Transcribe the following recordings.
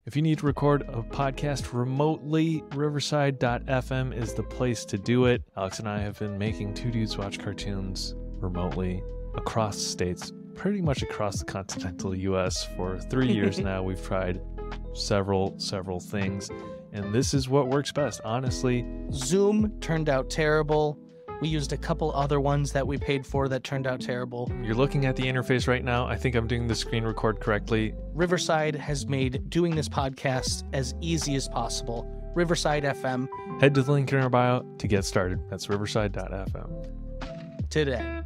If you need to record a podcast remotely, Riverside.fm is the place to do it. Alex and I have been making Two Dudes Watch Cartoons remotely across states, pretty much across the continental U.S. for 3 years now. We've tried several things, and this is what works best, honestly. Zoom turned out terrible. We used a couple other ones that we paid for that turned out terrible. You're looking at the interface right now. I think I'm doing the screen record correctly. Riverside has made doing this podcast as easy as possible. Riverside FM. Head to the link in our bio to get started. That's riverside.fm. Today.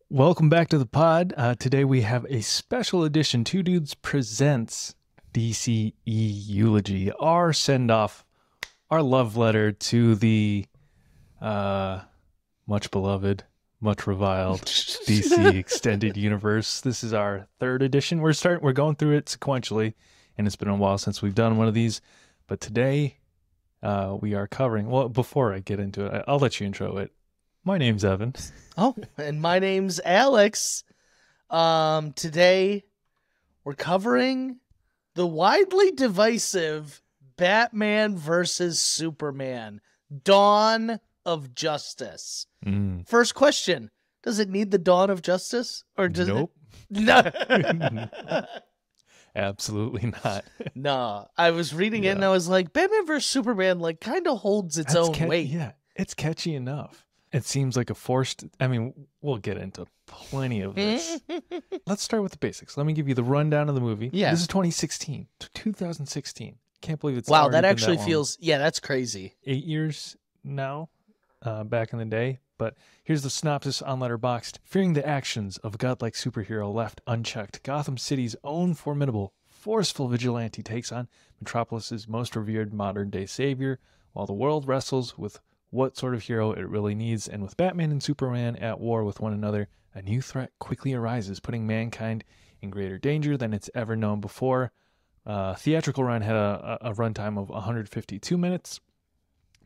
Welcome back to the pod. Today we have a special edition. Two Dudes presents DCEULOgy, our send-off, our love letter to the much beloved, much reviled DC Extended Universe. This is our third edition. We're going through it sequentially, and it's been a while since we've done one of these. But today we are covering. Well, before I get into it, I'll let you intro it. My name's Evan. Oh, and my name's Alex. Today, we're covering the widely divisive Batman versus Superman, Dawn of Justice. First question, does it need the Dawn of Justice? Or does Nope. it? No. Absolutely not. No, I was reading it and I was like, Batman versus Superman kind of holds its own weight. Yeah, it's catchy enough. It seems like a forced... I mean, we'll get into plenty of this. Let's start with the basics. Let me give you the rundown of the movie. Yeah. This is 2016. 2016. Can't believe it's wow, already that been actually long. feels... Yeah, that's crazy. 8 years now, back in the day. But here's the synopsis on Letterboxd. Fearing the actions of a godlike superhero left unchecked, Gotham City's own formidable, forceful vigilante takes on Metropolis's most revered modern-day savior, while the world wrestles with what sort of hero it really needs. And with Batman and Superman at war with one another, a new threat quickly arises, putting mankind in greater danger than it's ever known before. Theatrical run had a runtime of 152 minutes,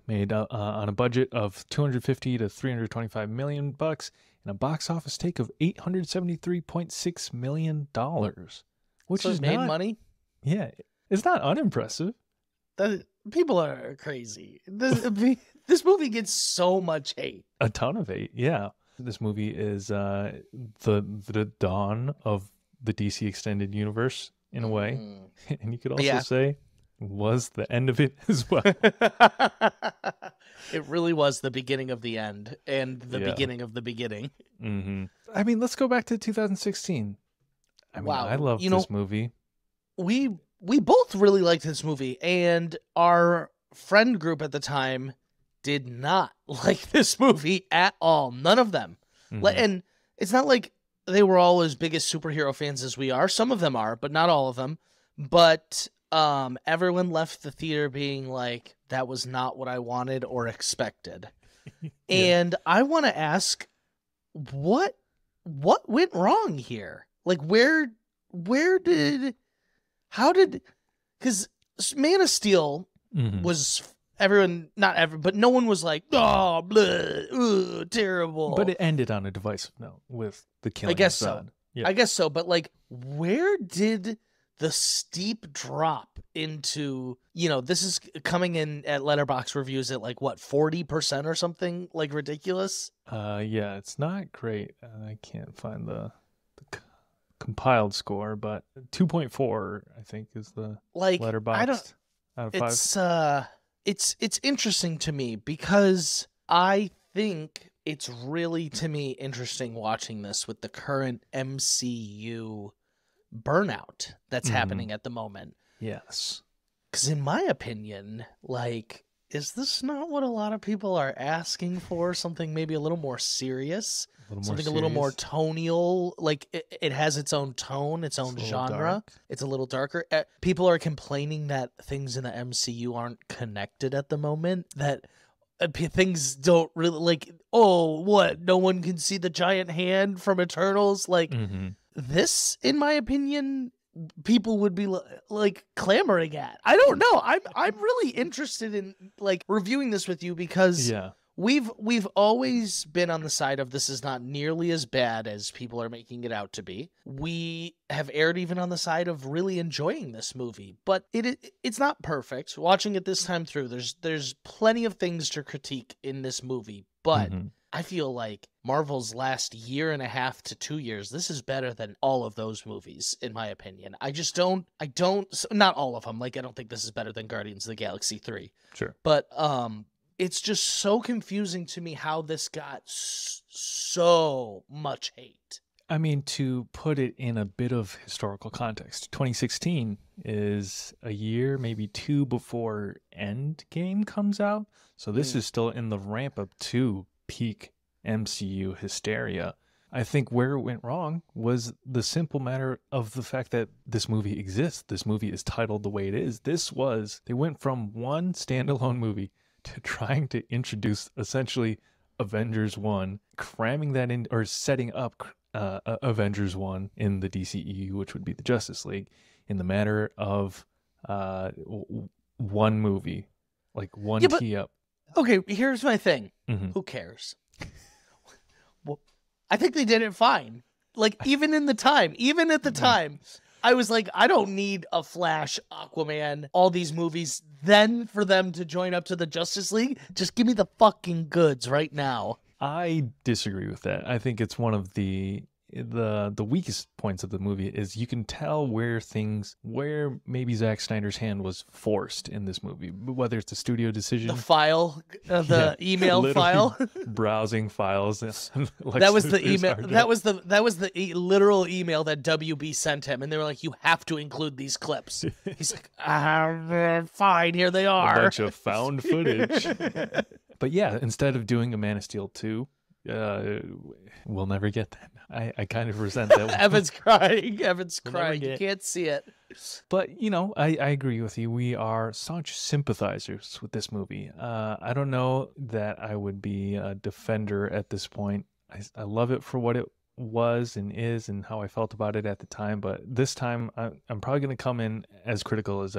made on a budget of 250 to 325 million bucks, and a box office take of 873.6 million dollars, which So is it made not, money? Yeah, it's not unimpressive. People are crazy. This movie gets so much hate. A ton of hate, yeah. This movie is the dawn of the DC Extended Universe in a way, and you could also say was the end of it as well. It really was the beginning of the end and the beginning of the beginning. Mm-hmm. I mean, let's go back to 2016. I mean, Wow, I love this movie. We both really liked this movie, and our friend group at the time did not like this movie at all. None of them. And it's not like they were all as big as superhero fans as we are. Some of them are, but not all of them. But everyone left the theater being like, that was not what I wanted or expected. And I want to ask, what went wrong here? Because Man of Steel was... but no one was like, oh, blah, terrible. But it ended on a divisive note with the killing. I guess of so. Zod. Yeah. I guess so. But where did the steep drop into, this is coming in at Letterboxd reviews at 40% or something ridiculous? Yeah, it's not great. I can't find the compiled score, but 2.4, I think, is the Letterboxd out of 5. It's interesting to me because I think it's really, to me, interesting watching this with the current MCU burnout that's happening at the moment. Yes. Because in my opinion, is this not what a lot of people are asking for? Something maybe a little more serious, something a little more tonal. Like it has its own tone, its own genre. It's a little darker. People are complaining that things in the MCU aren't connected at the moment. That things don't really like. Oh, what? No one can see the giant hand from Eternals. Like this, in my opinion, people would be like clamoring at. I don't know. I'm really interested in like reviewing this with you because we've always been on the side of this is not nearly as bad as people are making it out to be. We have aired even on the side of really enjoying this movie, but it's not perfect. Watching it this time through, there's plenty of things to critique in this movie, but I feel like Marvel's last year and a half to 2 years, this is better than all of those movies, in my opinion. Not all of them. Like, I don't think this is better than Guardians of the Galaxy 3. Sure. But it's just so confusing to me how this got so much hate. I mean, to put it in a bit of historical context, 2016 is a year, maybe two before Endgame comes out. So this is still in the ramp up to peak MCU hysteria. I think where it went wrong was the simple matter of the fact that this movie exists. This movie is titled the way it is. They went from one standalone movie to trying to introduce essentially Avengers 1, cramming that in, or setting up Avengers 1 in the DCEU, which would be the Justice League, in the matter of one movie, like one tee up. Okay, here's my thing. Who cares? Well, I think they did it fine. Like, even at the time, I was like, I don't need a Flash, Aquaman, all these movies, then for them to join up to the Justice League. Just give me the fucking goods right now. I disagree with that. I think it's one of the weakest points of the movie is you can tell where maybe Zack Snyder's hand was forced in this movie, whether it's a studio decision, the file, email file, browsing files. That was the email. That was the literal email that WB sent him, and they were like, "You have to include these clips." He's like, "Fine, here they are." A bunch of found footage. But yeah, instead of doing a Man of Steel 2, we'll never get that. I kind of resent that. Evan's crying. You can't see it. But, I agree with you. We are such sympathizers with this movie. I don't know that I would be a defender at this point. I love it for what it was and is and how I felt about it at the time. But this time, I'm probably going to come in as critical as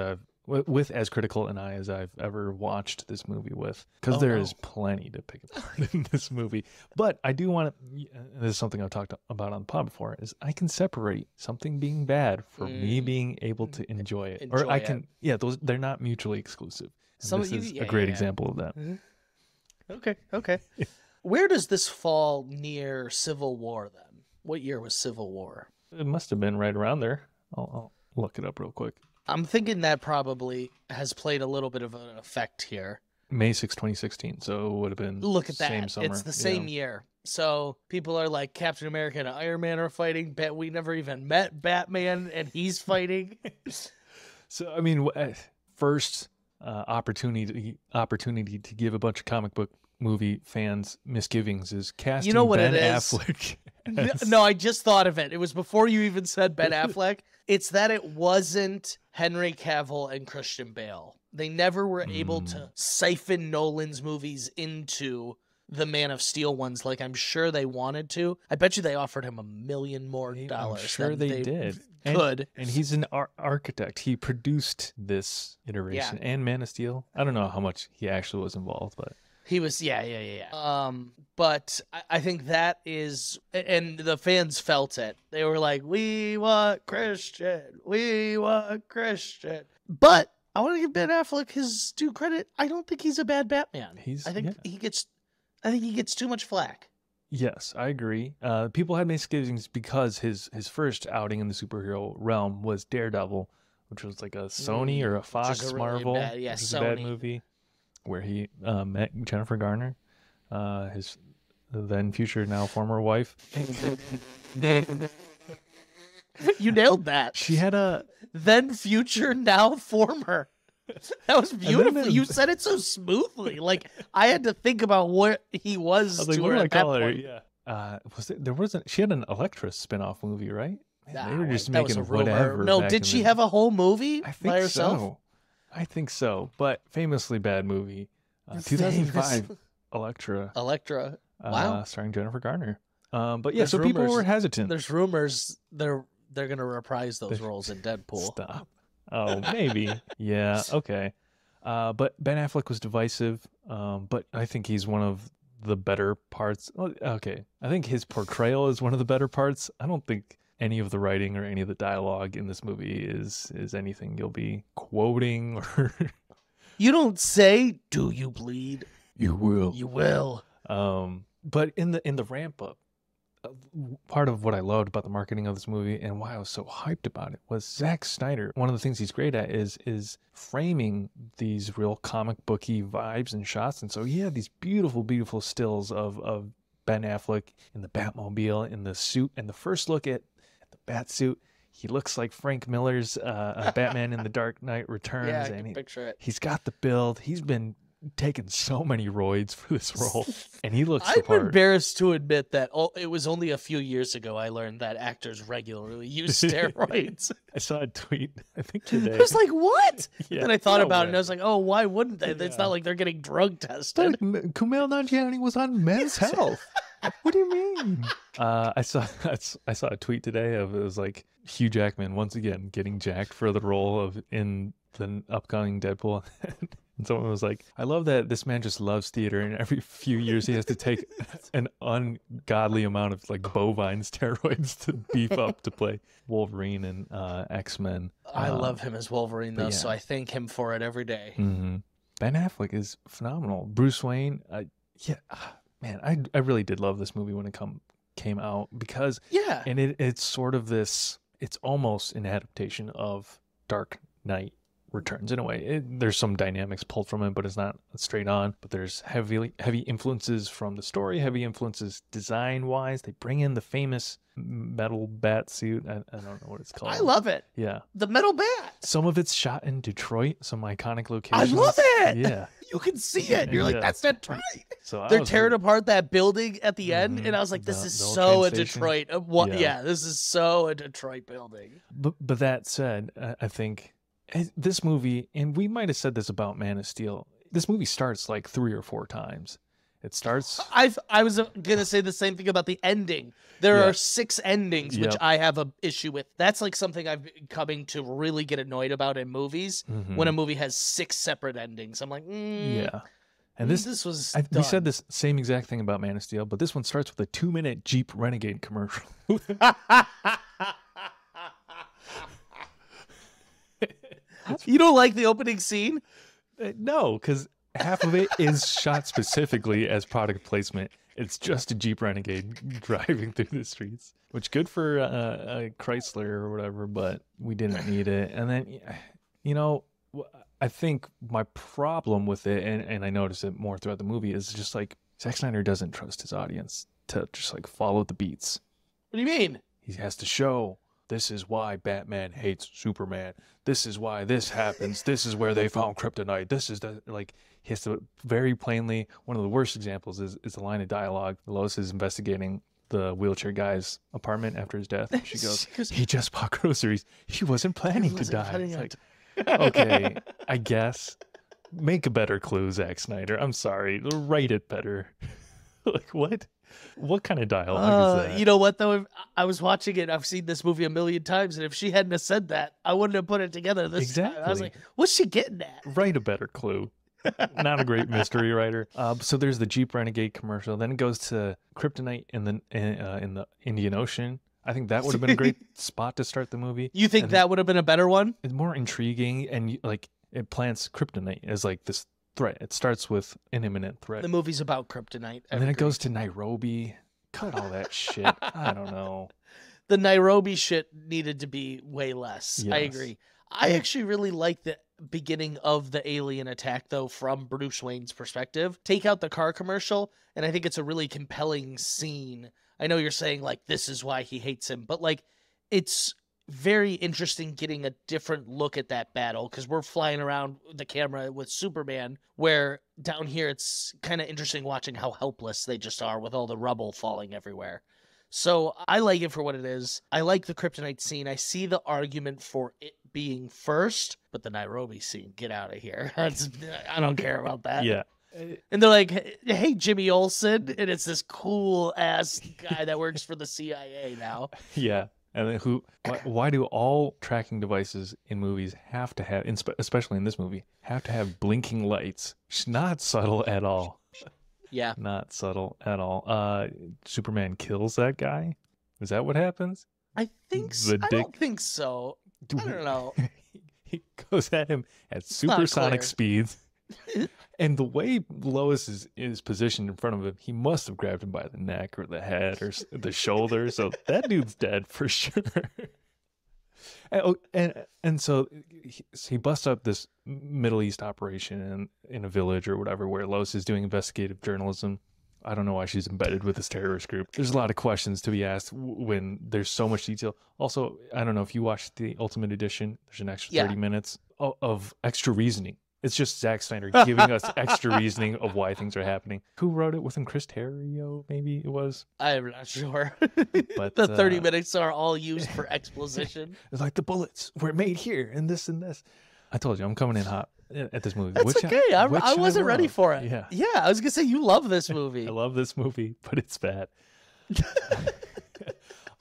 as critical an eye as I've ever watched this movie with, because there is plenty to pick apart in this movie. But I do want to, this is something I've talked about on the pod before, is I can separate something being bad for me being able to enjoy it. They're not mutually exclusive. This is a great example of that. Okay. Where does this fall near Civil War then? What year was Civil War? It must have been right around there. I'll look it up real quick. I'm thinking that probably has played a little bit of an effect here. May 6, 2016. So it would have been same summer. It's the same year. So people are like, Captain America and Iron Man are fighting. We never even met Batman, and he's fighting. So, I mean, first opportunity to give a bunch of comic book movie fans misgivings is casting Ben Affleck. No, I just thought of it. It was before you even said Ben Affleck. It's that it wasn't Henry Cavill and Christian Bale. They never were able to siphon Nolan's movies into the Man of Steel ones like I'm sure they wanted to. I bet you they offered him $1 million more. I'm sure they did. And he's an architect. He produced this iteration and Man of Steel. I don't know how much he actually was involved, but... He was, but I think that is, and the fans felt it. They were like, we want Christian. But I want to give Ben Affleck his due credit. I don't think he's a bad Batman. I think he gets too much flack. Yes, I agree. People had misgivings because his first outing in the superhero realm was Daredevil, which was like a Sony or a Fox Marvel. Really bad, which was a bad movie. Where he met Jennifer Garner, his then future, now former wife. You nailed that. She had a then future, now former. That was beautiful. You said it so smoothly. Like I had to think about what he was. I was like, to what her do I at that call her? point. Yeah. There wasn't, she had an Electra spin-off movie, right? Man, they were just that was making a rumor. whatever. No, back did in she the- have a whole movie I by think herself? so. I think so. But famously bad movie. 2005 Electra. Electra. Wow. Starring Jennifer Garner. But yeah, There's so people rumors- were hesitant. There's rumors they're gonna reprise those roles in Deadpool. Stop. Oh, maybe. Yeah. Okay. But Ben Affleck was divisive. But I think he's one of the better parts. Okay. I think his portrayal is one of the better parts. I don't think any of the writing or any of the dialogue in this movie is anything you'll be quoting or. You don't say, "Do you bleed?" You will. You will. But in the ramp up, part of what I loved about the marketing of this movie and why I was so hyped about it was Zack Snyder. One of the things he's great at is framing these real comic booky vibes and shots. And so he had these beautiful, beautiful stills of Ben Affleck in the Batmobile, in the suit, and the first look at the bat suit. He looks like Frank Miller's Batman in the Dark Knight Returns. Yeah, I and can picture it. He's got the build. He's been taken so many roids for this role, and he looks the I'm part. embarrassed to admit that it was only a few years ago I learned that actors regularly use steroids. I saw a tweet, I think today. I was like, what? Yeah, And I thought no about it, way. and I was like, oh, why wouldn't they? It's Yeah. not like they're getting drug tested. Kumail Nanjiani was on Men's Health. What do you mean? I saw a tweet today of it was like Hugh Jackman once again getting jacked for the role of in the upcoming Deadpool. And someone was like, I love that this man just loves theater, and every few years he has to take an ungodly amount of like bovine steroids to beef up to play Wolverine and X-Men. I love him as Wolverine, though, yeah. so I thank him for it every day. Mm-hmm. Ben Affleck is phenomenal. Bruce Wayne, man, I really did love this movie when it came out because Yeah. and it's sort of this, it's almost an adaptation of Dark Knight Returns in a way. There's some dynamics pulled from it, but it's not straight on. But there's heavy influences from the story, heavy influences design wise. They bring in the famous metal bat suit. I don't know what it's called. I love it. Yeah. The metal bat. Some of it's shot in Detroit, some iconic I locations. love it. Yeah. You can see it. You're like, Yeah. that's Detroit. So I They're was tearing like, apart that building at the end, Mhm. and I was like, "This The- is the old so a train station. Detroit." Yeah. Yeah, this is so a Detroit building. But that said, I think this movie, and we might have said this about Man of Steel, this movie starts like 3 or 4 times. It starts. I was gonna say the same thing about the ending. There Yeah. are 6 endings, which Yep. I have a issue with. That's like something I've been coming to really get annoyed about in movies. Mhm. When a movie has 6 separate endings, I'm like, Yeah. And this was. we said done. this same exact thing about Man of Steel, but this one starts with a 2-minute Jeep Renegade commercial. You don't like the opening scene? No, because half of it is shot specifically as product placement. It's just a Jeep Renegade driving through the streets, which good for a Chrysler or whatever, but we didn't need it. And then, you know, I think my problem with it, and I notice it more throughout the movie, is just like Zack Snyder doesn't trust his audience to just like follow the beats. What do you mean? He has to show, this is why Batman hates Superman. This is why this happens. This is where they found kryptonite. This is the, like, he has to very plainly, one of the worst examples is a line of dialogue. Lois is investigating the wheelchair guy's apartment after his death. She goes, he just bought groceries. He wasn't planning to die. It's like, okay, I guess. Make a better clue, Zack Snyder. I'm sorry. Write it better. Like, what? What kind of dialogue is that? You know what, though? I was watching it. I've seen this movie a million times, and if she hadn't have said that, I wouldn't have put it together this time. I was Exactly. like, what's she getting at? Write a better clue. Not a great mystery writer. So there's the Jeep Renegade commercial. Then it goes to kryptonite in the Indian Ocean. I think that would have been a great spot to start the movie. You think And that would have been a better one? It's more intriguing, and like it plants kryptonite as like this threat. It starts with an imminent threat, The movie's about kryptonite. and then it goes to Nairobi. Cut all that shit. I don't know. The Nairobi shit needed to be way less. I Yes. agree. I actually really like the beginning of the alien attack, though, from Bruce Wayne's perspective. Take out the car commercial, and I think it's a really compelling scene. I know you're saying, like, this is why he hates him, but, like, it's very interesting getting a different look at that battle because we're flying around the camera with Superman, where down here it's kind of interesting watching how helpless they just are with all the rubble falling everywhere. So I like it for what it is. I like the kryptonite scene. I see the argument for it being first, but the Nairobi scene, get out of here. I don't care about that. Yeah. And they're like, hey, Jimmy Olsen. And it's this cool ass guy that works for the CIA now. Yeah. And then why do all tracking devices in movies have to have, especially in this movie, have to have blinking lights? It's not subtle at all. Yeah. Not subtle at all. Superman kills that guy. Is that what happens? I think so. I don't think so. I don't know. He goes at him at supersonic speeds. And the way Lois is positioned in front of him, he must have grabbed him by the neck or the head or the shoulder. So that dude's dead for sure. And so he busts up this Middle East operation in a village or whatever where Lois is doing investigative journalism. I don't know why she's embedded with this terrorist group. There's a lot of questions to be asked when there's so much detail. Also, I don't know if you watched the Ultimate Edition. There's an extra 30 minutes of extra reasoning. It's just Zack Snyder giving us extra reasoning of why things are happening. Who wrote it? Wasn't Chris Terrio, maybe it was? I'm not sure. But the 30 minutes are all used for exposition. It's like the bullets were made here and this and this. I told you, I'm coming in hot at this movie. That's okay. I wasn't ready for it. Yeah, I was going to say, you love this movie. I love this movie, but it's bad.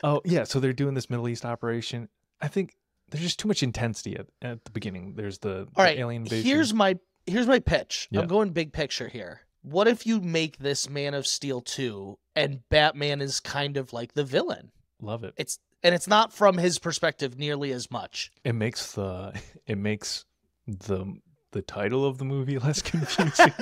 Oh, yeah, so they're doing this Middle East operation. I think there's just too much intensity at the beginning. There's the alien invasion. Here's my pitch. Yeah. I'm going big picture here. What if you make this Man of Steel 2 and Batman is kind of like the villain? Love it. It's not from his perspective nearly as much. It makes the title of the movie less confusing.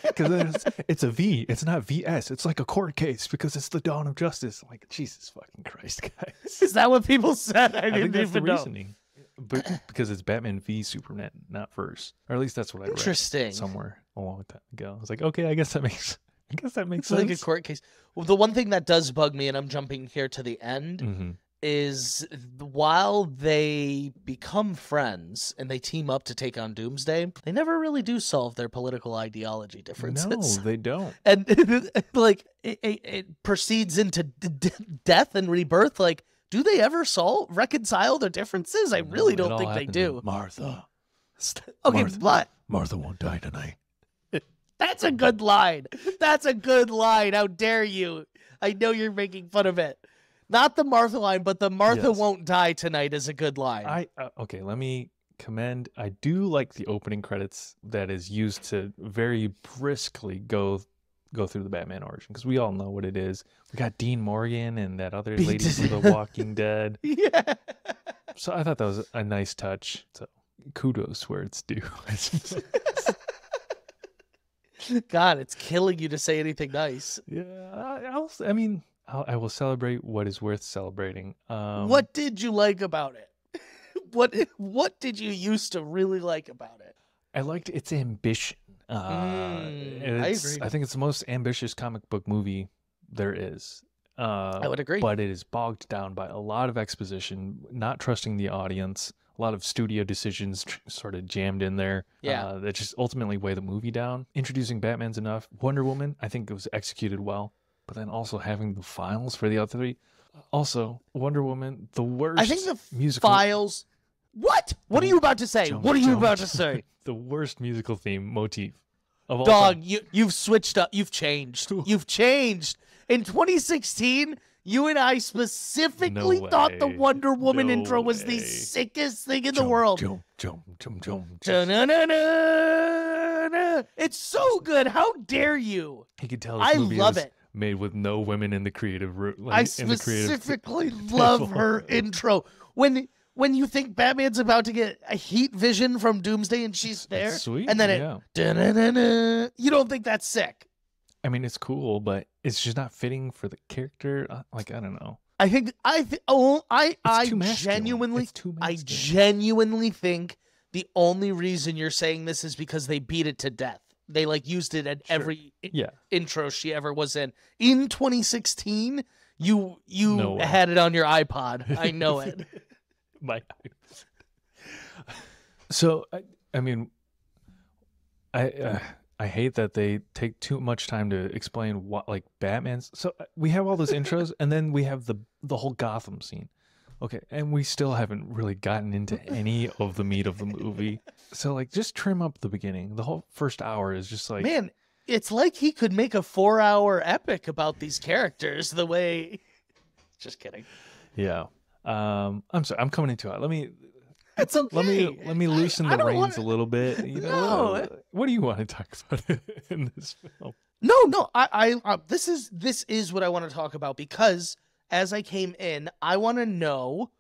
Because it's a V. It's not VS. It's like a court case because it's the dawn of justice. Like, Jesus fucking Christ, guys. Is that what people said? I think that's the even know. reasoning. But because it's Batman v Superman, not first. Or at least that's what I read somewhere a long time ago. I was like, okay, I guess that makes sense. Like a court case. Well, the one thing that does bug me, and I'm jumping here to the end, is while they become friends and they team up to take on Doomsday, they never really do solve their political ideology differences. No, they don't. And like it proceeds into death and rebirth. Like, do they ever reconcile their differences? I really don't think they do. Martha. Okay, Martha won't die tonight. That's a good line. That's a good line. How dare you? I know you're making fun of it. Not the Martha line, but the Martha won't die tonight is a good line. Okay, let me commend. I do like the opening credits that is used to very briskly go through the Batman origin, because we all know what it is. We got Dean Morgan and that other lady from The Walking Dead. Yeah. So I thought that was a nice touch. So kudos where it's due. God, it's killing you to say anything nice. Yeah, I will celebrate what is worth celebrating. What did you like about it? What did you used to really like about it? I liked its ambition. I agree. I think it's the most ambitious comic book movie there is. I would agree. But it is bogged down by a lot of exposition, not trusting the audience, a lot of studio decisions sort of jammed in there. Yeah. That just ultimately weigh the movie down. Introducing Batman's enough. Wonder Woman, I think it was executed well. But then also having the files for the other three. Also, Wonder Woman, the worst I think the musical files. What? What are you about to say? What are you about to say? The worst musical theme motif of all Dog, time. you've switched up. You've changed. You've changed. In 2016, you and I specifically thought the Wonder Woman intro was the sickest thing in the world. It's so good. How dare you? He could tell this movie was made with no women in the creative room. I specifically love her intro. When you think Batman's about to get a heat vision from Doomsday and she's there, that's sweet, and then you don't think that's sick. I mean, it's cool, but it's just not fitting for the character. Like, I don't know. I genuinely think the only reason you're saying this is because they beat it to death. They used it at every intro she ever was in. In 2016, you had it on your iPod. I know it. My so I mean, I hate that they take too much time to explain what like Batman's. So we have all those intros, and then we have the whole Gotham scene. Okay, and we still haven't really gotten into any of the meat of the movie. So like, just trim up the beginning. The whole first hour is just like, man, it's like he could make a 4-hour epic about these characters. The way, just kidding. Yeah. I'm sorry. I'm coming into it. Let me. It's okay. Let me loosen the reins wanna... a little bit. You know, No. What do you want to talk about in this film? No. This is what I want to talk about, because as I came in, I want to know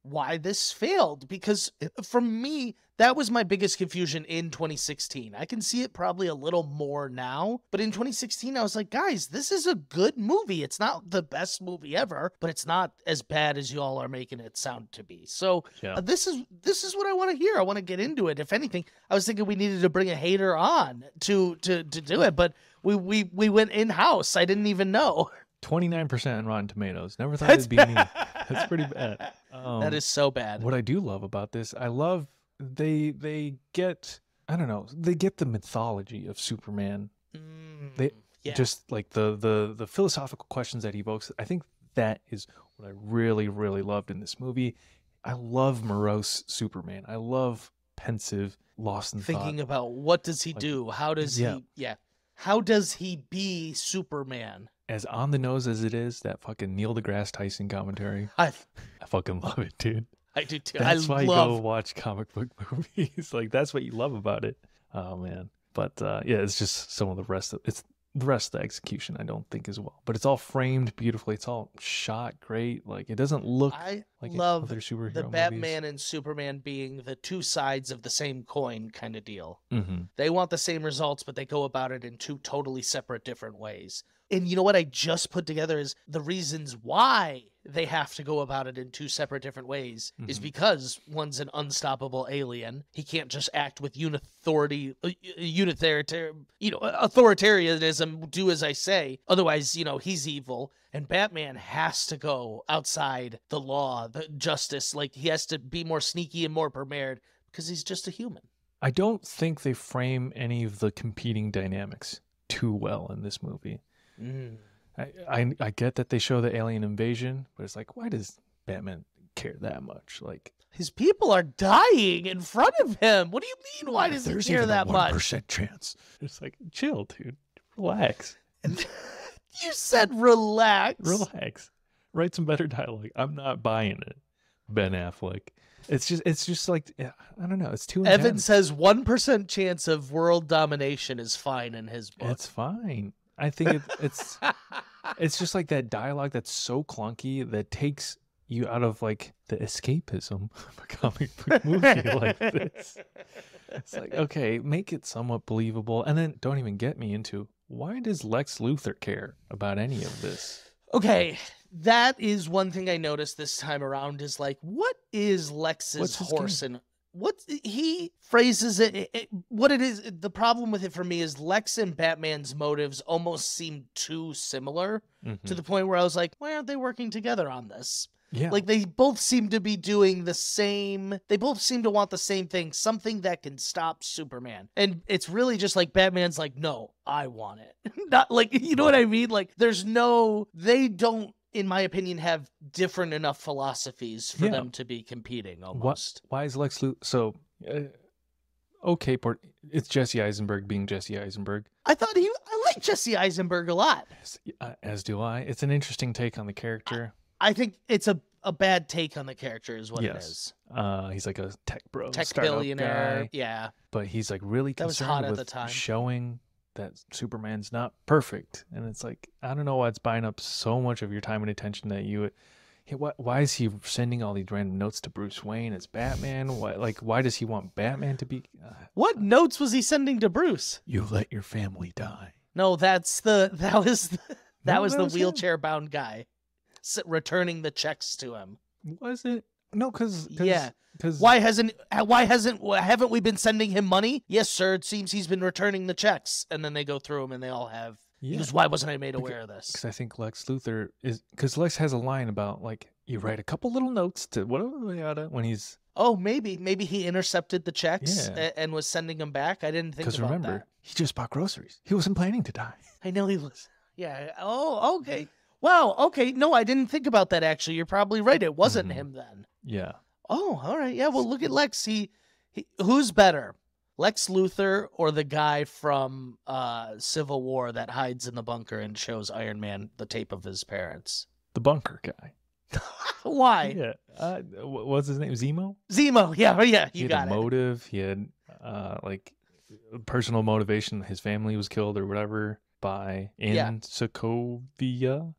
why this failed, because for me, that was my biggest confusion in 2016. I can see it probably a little more now, but in 2016, I was like, guys, this is a good movie. It's not the best movie ever, but it's not as bad as you all are making it sound to be. So Yeah. this is what I want to hear. I want to get into it. If anything, I was thinking we needed to bring a hater on to do it, but we went in-house. I didn't even know. 29% on Rotten Tomatoes. Never thought it'd be me. That's pretty bad. That is so bad. What I do love about this, I love they get, I don't know, they get the mythology of Superman. They just like the philosophical questions that he evokes. I think that is what I really, really loved in this movie. I love morose Superman. I love pensive, lost in thinking thought. about what does he do? How does he how does he be Superman? As on the nose as it is, that fucking Neil deGrasse Tyson commentary. I fucking love it, dude. I do too. That's why you go watch comic book movies. Like, that's what you love about it. Oh man. But yeah, it's just some of the rest of the execution I don't think as well. But it's all framed beautifully. It's all shot great. Like, it doesn't look like love other superhero the movies. Batman and Superman being the two sides of the same coin kind of deal. Mm-hmm. They want the same results, but they go about it in two totally separate different ways. And you know what I just put together is the reasons why they have to go about it in two separate different ways is because one's an unstoppable alien. He can't just act with authoritarianism, do as I say. Otherwise, he's evil. And Batman has to go outside the law, the justice. Like, he has to be more sneaky and more prepared because he's just a human. I don't think they frame any of the competing dynamics too well in this movie. I get that they show the alien invasion, but it's like, why does Batman care that much? Like, his people are dying in front of him. What do you mean? Why does he care that much? There's even a 1% chance. It's like, chill, dude. Relax. You said relax. Relax. Write some better dialogue. I'm not buying it, Ben Affleck. It's just like, I don't know. It's too intense. Evan says 1% chance of world domination is fine in his book. It's fine. I think it's just like that dialogue that's so clunky that takes you out of like the escapism of a comic book movie like this. It's like, okay, make it somewhat believable, and then don't even get me into why does Lex Luthor care about any of this? Okay, that is one thing I noticed this time around is like, what is Lex's horse and what he phrases it, what it is. The problem with it for me is Lex and Batman's motives almost seem too similar to the point where I was like, why aren't they working together on this? Yeah. Like, they both seem to be doing the same, they both seem to want the same thing, something that can stop Superman. And it's really just like Batman's like, no, I want it. Not like, you know what I mean? Like, they don't, in my opinion, have different enough philosophies for them to be competing almost. Why is Lex Luthor so okay? It's Jesse Eisenberg being Jesse Eisenberg. I like Jesse Eisenberg a lot. As do I. It's an interesting take on the character. I think it's a bad take on the character is what it is. He's like a tech bro, tech startup billionaire guy, yeah. But he's like really that was concerned hot at with the time. showing that Superman's not perfect, and it's like, I don't know why it's buying up so much of your time and attention that you. Why is he sending all these random notes to Bruce Wayne as Batman? Why does he want Batman to be? What notes was he sending to Bruce? You let your family die. No, that was the wheelchair bound guy returning the checks to him. Was it? No, because haven't we been sending him money? Yes, sir. It seems he's been returning the checks, and then they go through them, and they all have. Yeah. He goes, why wasn't I made aware of this? Because I think Lex Luthor because Lex has a line about like, you write a couple little notes to when he's. Oh, maybe he intercepted the checks Yeah. and was sending them back. I didn't think about Because remember, that. he just bought groceries. He wasn't planning to die. I know he was. Yeah. Oh, okay. Wow. Okay. No, I didn't think about that, actually. You're probably right. It wasn't him then. Yeah. Oh, all right. Yeah. Well, look at Lex. Who's better, Lex Luthor or the guy from Civil War that hides in the bunker and shows Iron Man the tape of his parents? The bunker guy. Why? Yeah. What was his name? Zemo? Zemo. Yeah. Yeah. He You had got a motive. He had like personal motivation. His family was killed or whatever by Sokovia.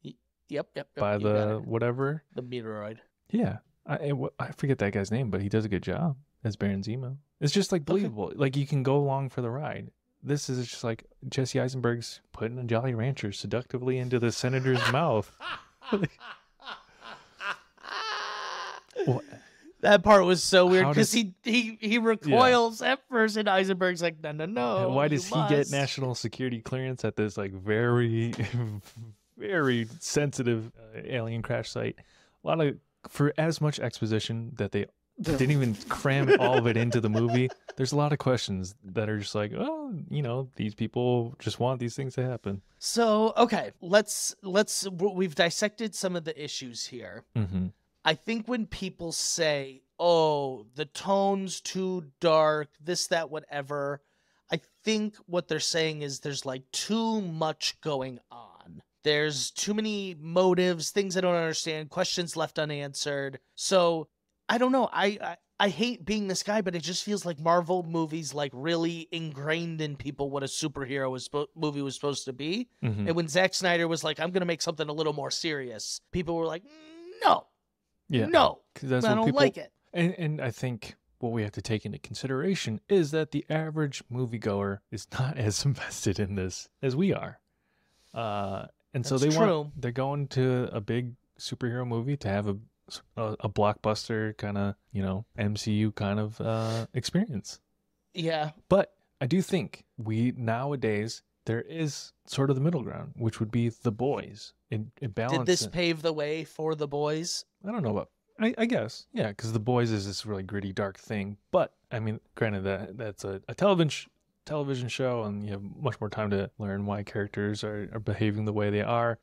Yep. By the whatever. The meteoroid. Yeah. I forget that guy's name, but he does a good job as Baron Zemo. It's just like believable. Okay. Like you can go along for the ride. This is just like Jesse Eisenberg's putting a Jolly Rancher seductively into the senator's mouth. Well, that part was so weird because he recoils at first, and Eisenberg's like, no. And why does he get national security clearance at this like very, very sensitive alien crash site? For as much exposition that they didn't even cram all of it into the movie. There's a lot of questions that are just like, oh, these people just want these things to happen. So, okay, we've dissected some of the issues here. Mm-hmm. I think when people say, oh, the tone's too dark, this, that, whatever, I think what they're saying is there's like too much going on. There's too many motives, things I don't understand, questions left unanswered. So I don't know. I hate being this guy, but it just feels like Marvel movies like really ingrained in people what a superhero movie was supposed to be. Mm-hmm. And when Zack Snyder was like, I'm going to make something a little more serious, people were like, no. Yeah. No. That's I don't like it. And I think what we have to take into consideration is that the average moviegoer is not as invested in this as we are. And so they're going to a big superhero movie to have a blockbuster kind of, MCU kind of experience. Yeah. But I do think nowadays there is sort of the middle ground, which would be The Boys. It balances. Did this pave the way for The Boys? I don't know about. I guess, yeah, because The Boys is this really gritty, dark thing. But I mean, granted that's a television show, and you have much more time to learn why characters are behaving the way they are.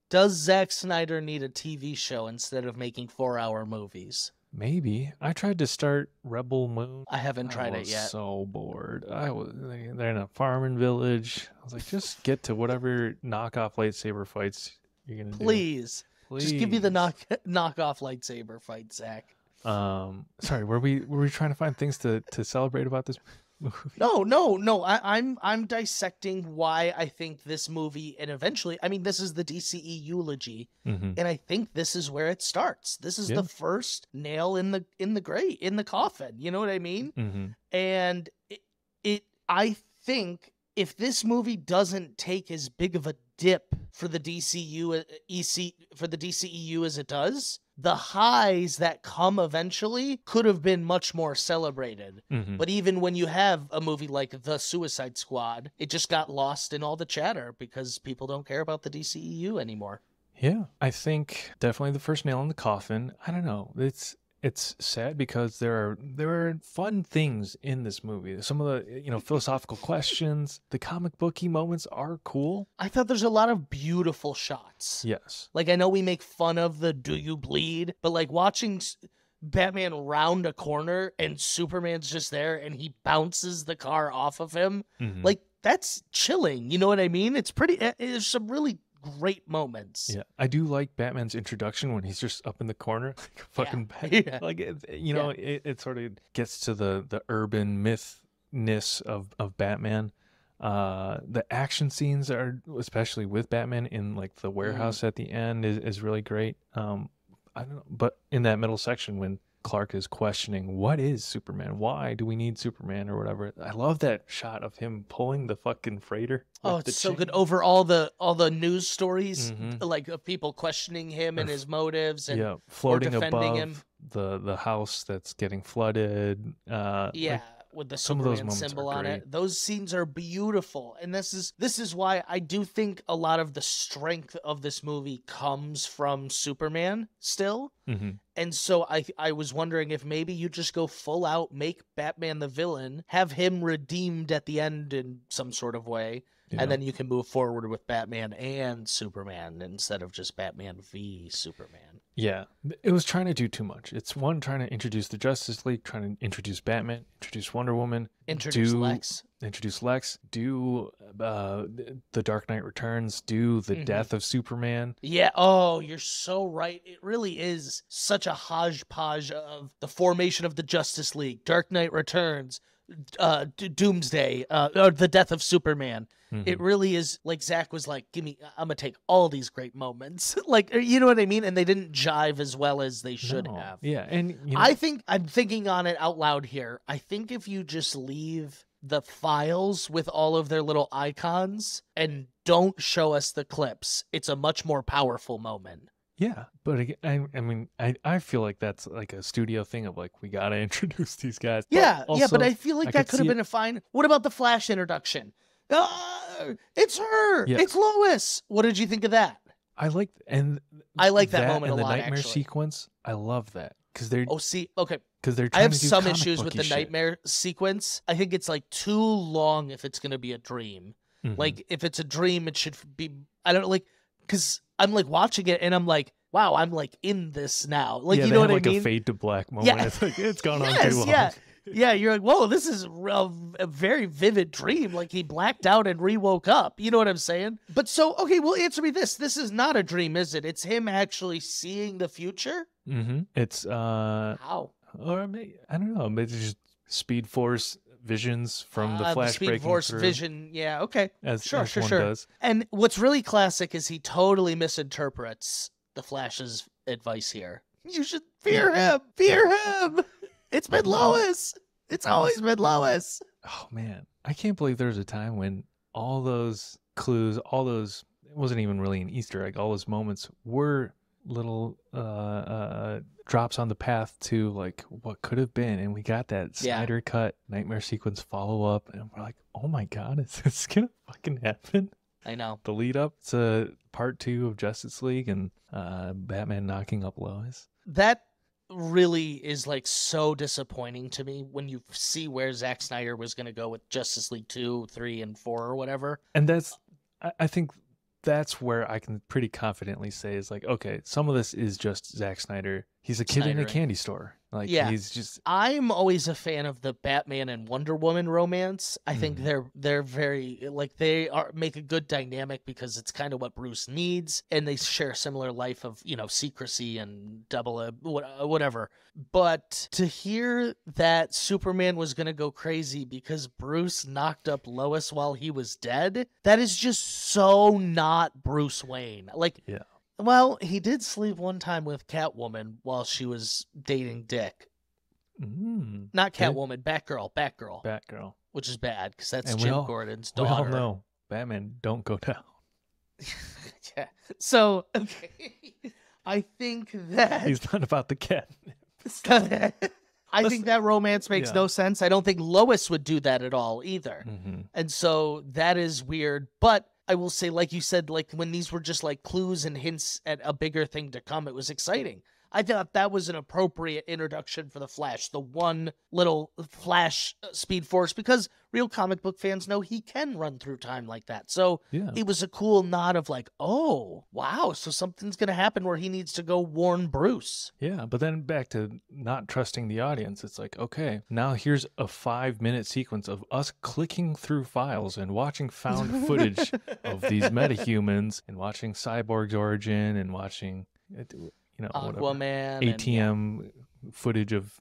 Does Zack Snyder need a TV show instead of making 4-hour movies? Maybe. I tried to start Rebel Moon. I haven't tried it yet. So bored. They're in a farming village. I was like, just get to whatever knockoff lightsaber fights you're gonna do. Please. Just give me the knockoff lightsaber fight, Zach. Sorry, were we trying to find things to celebrate about this movie? No. I'm dissecting why I think this movie, and eventually, I mean, this is the DCEULOGY, and I think this is where it starts. This is the first nail in the coffin. You know what I mean? Mm-hmm. And I think if this movie doesn't take as big of a dip for the DCEU as it does, the highs that come eventually could have been much more celebrated. Mm-hmm. But even when you have a movie like The Suicide Squad, it just got lost in all the chatter because people don't care about the DCEU anymore. Yeah, I think definitely the first nail in the coffin. I don't know. It's sad because there are fun things in this movie. Some of the philosophical questions, the comic booky moments are cool. I thought there's a lot of beautiful shots. Yes. Like, I know we make fun of the "do you bleed," but like watching Batman round a corner and Superman's just there and he bounces the car off of him, like that's chilling. You know what I mean? It's pretty. There's some really great moments. Yeah, I do like Batman's introduction when he's just up in the corner, like fucking yeah. Like it sort of gets to the urban mythness of Batman. The action scenes are, especially with Batman in like the warehouse at the end, is really great. I don't know, but in that middle section when Clark is questioning what is Superman, why do we need Superman or whatever, I love that shot of him pulling the fucking freighter. Oh, it's so good. Over all the news stories, like of people questioning him and his motives, and floating defending above him. the house that's getting flooded. Yeah, with the Some of those Superman moments symbol are on great. it. Those scenes are beautiful. And this is why I do think a lot of the strength of this movie comes from Superman still. Mm-hmm. And so I was wondering if maybe you just go full out, make Batman the villain, have him redeemed at the end in some sort of way, and then you can move forward with Batman and Superman instead of just Batman v Superman. Yeah, it was trying to do too much. It's one, trying to introduce the Justice League, trying to introduce Batman, introduce Wonder Woman, Introduce Lex, do the Dark Knight Returns, do the death of Superman. Yeah, oh, you're so right. It really is such a hodgepodge of the formation of the Justice League, Dark Knight Returns, Doomsday, or the death of Superman. It really is, like Zach was like, I'm gonna take all these great moments. Like, you know what I mean? And they didn't jive as well as they should have. Yeah, and I think I'm thinking on it out loud here. I think if you just leave the files with all of their little icons and don't show us the clips, it's a much more powerful moment. Yeah, but I feel like that's like a studio thing of like, we gotta introduce these guys. Yeah, also, but I feel like that could have been a fine. What about the Flash introduction? It's her. Yeah. It's Lois. What did you think of that? I like that moment and a lot. The nightmare actually. sequence, I love that because they're okay. Because they're. I have to do some comic issues with the booky shit. nightmare sequence. I think it's like too long if it's gonna be a dream. Like if it's a dream, it should be. I don't like because I'm like watching it and I'm like, wow, I'm like in this now. Like Yeah, you they know have what like I mean? a fade to black moment. Yeah. It's like it's gone on Yes, too long. yeah. Yeah, you're like, whoa, this is a very vivid dream. Like he blacked out and re-woke up. You know what I'm saying? But so, okay, well, answer me this. This is not a dream, is it? It's him actually seeing the future? It's How? or maybe, I don't know. Maybe just Speed Force visions from the Flash Speed breaking Force through. vision. Yeah, okay. As Sure. one does. And what's really classic is he totally misinterprets the Flash's advice here. You should fear him. Fear him. It's been Lois. It's always been Lois. Oh man, I can't believe there was a time when all those clues, all those, it wasn't even really an Easter egg, all those moments were little drops on the path to like what could have been, and we got that Snyder cut nightmare sequence follow up, and we're like, oh my god, is this gonna fucking happen? I know. The lead up to part 2 of Justice League and Batman knocking up Lois. That really is like so disappointing to me when you see where Zack Snyder was going to go with Justice League 2, 3, and 4 or whatever. And that's, I think that's where I can pretty confidently say is like, okay, some of this is just Zack Snyder. He's a kid in a candy store. Like, he's just. I'm always a fan of the Batman and Wonder Woman romance. I think they're very like make a good dynamic because it's kind of what Bruce needs, and they share a similar life of secrecy and whatever. But to hear that Superman was gonna go crazy because Bruce knocked up Lois while he was dead, that is just so not Bruce Wayne. Like, yeah. Well, he did sleep one time with Catwoman while she was dating Dick. Not Catwoman, Batgirl. Which is bad because that's Jim Gordon's daughter. We all know Batman don't go down. Yeah. So, okay. I think that he's not about the cat. I think that romance makes no sense. I don't think Lois would do that at all either. And so that is weird. But I will say, like you said, like when these were just like clues and hints at a bigger thing to come, it was exciting. I thought that was an appropriate introduction for the Flash, the one little Flash Speed Force, because real comic book fans know he can run through time like that. So it was a cool nod of like, oh, wow, so something's going to happen where he needs to go warn Bruce. Yeah, but then back to not trusting the audience. It's like, okay, now here's a 5-minute sequence of us clicking through files and watching found footage of these metahumans and watching Cyborg's origin and watching... Aquaman, ATM footage of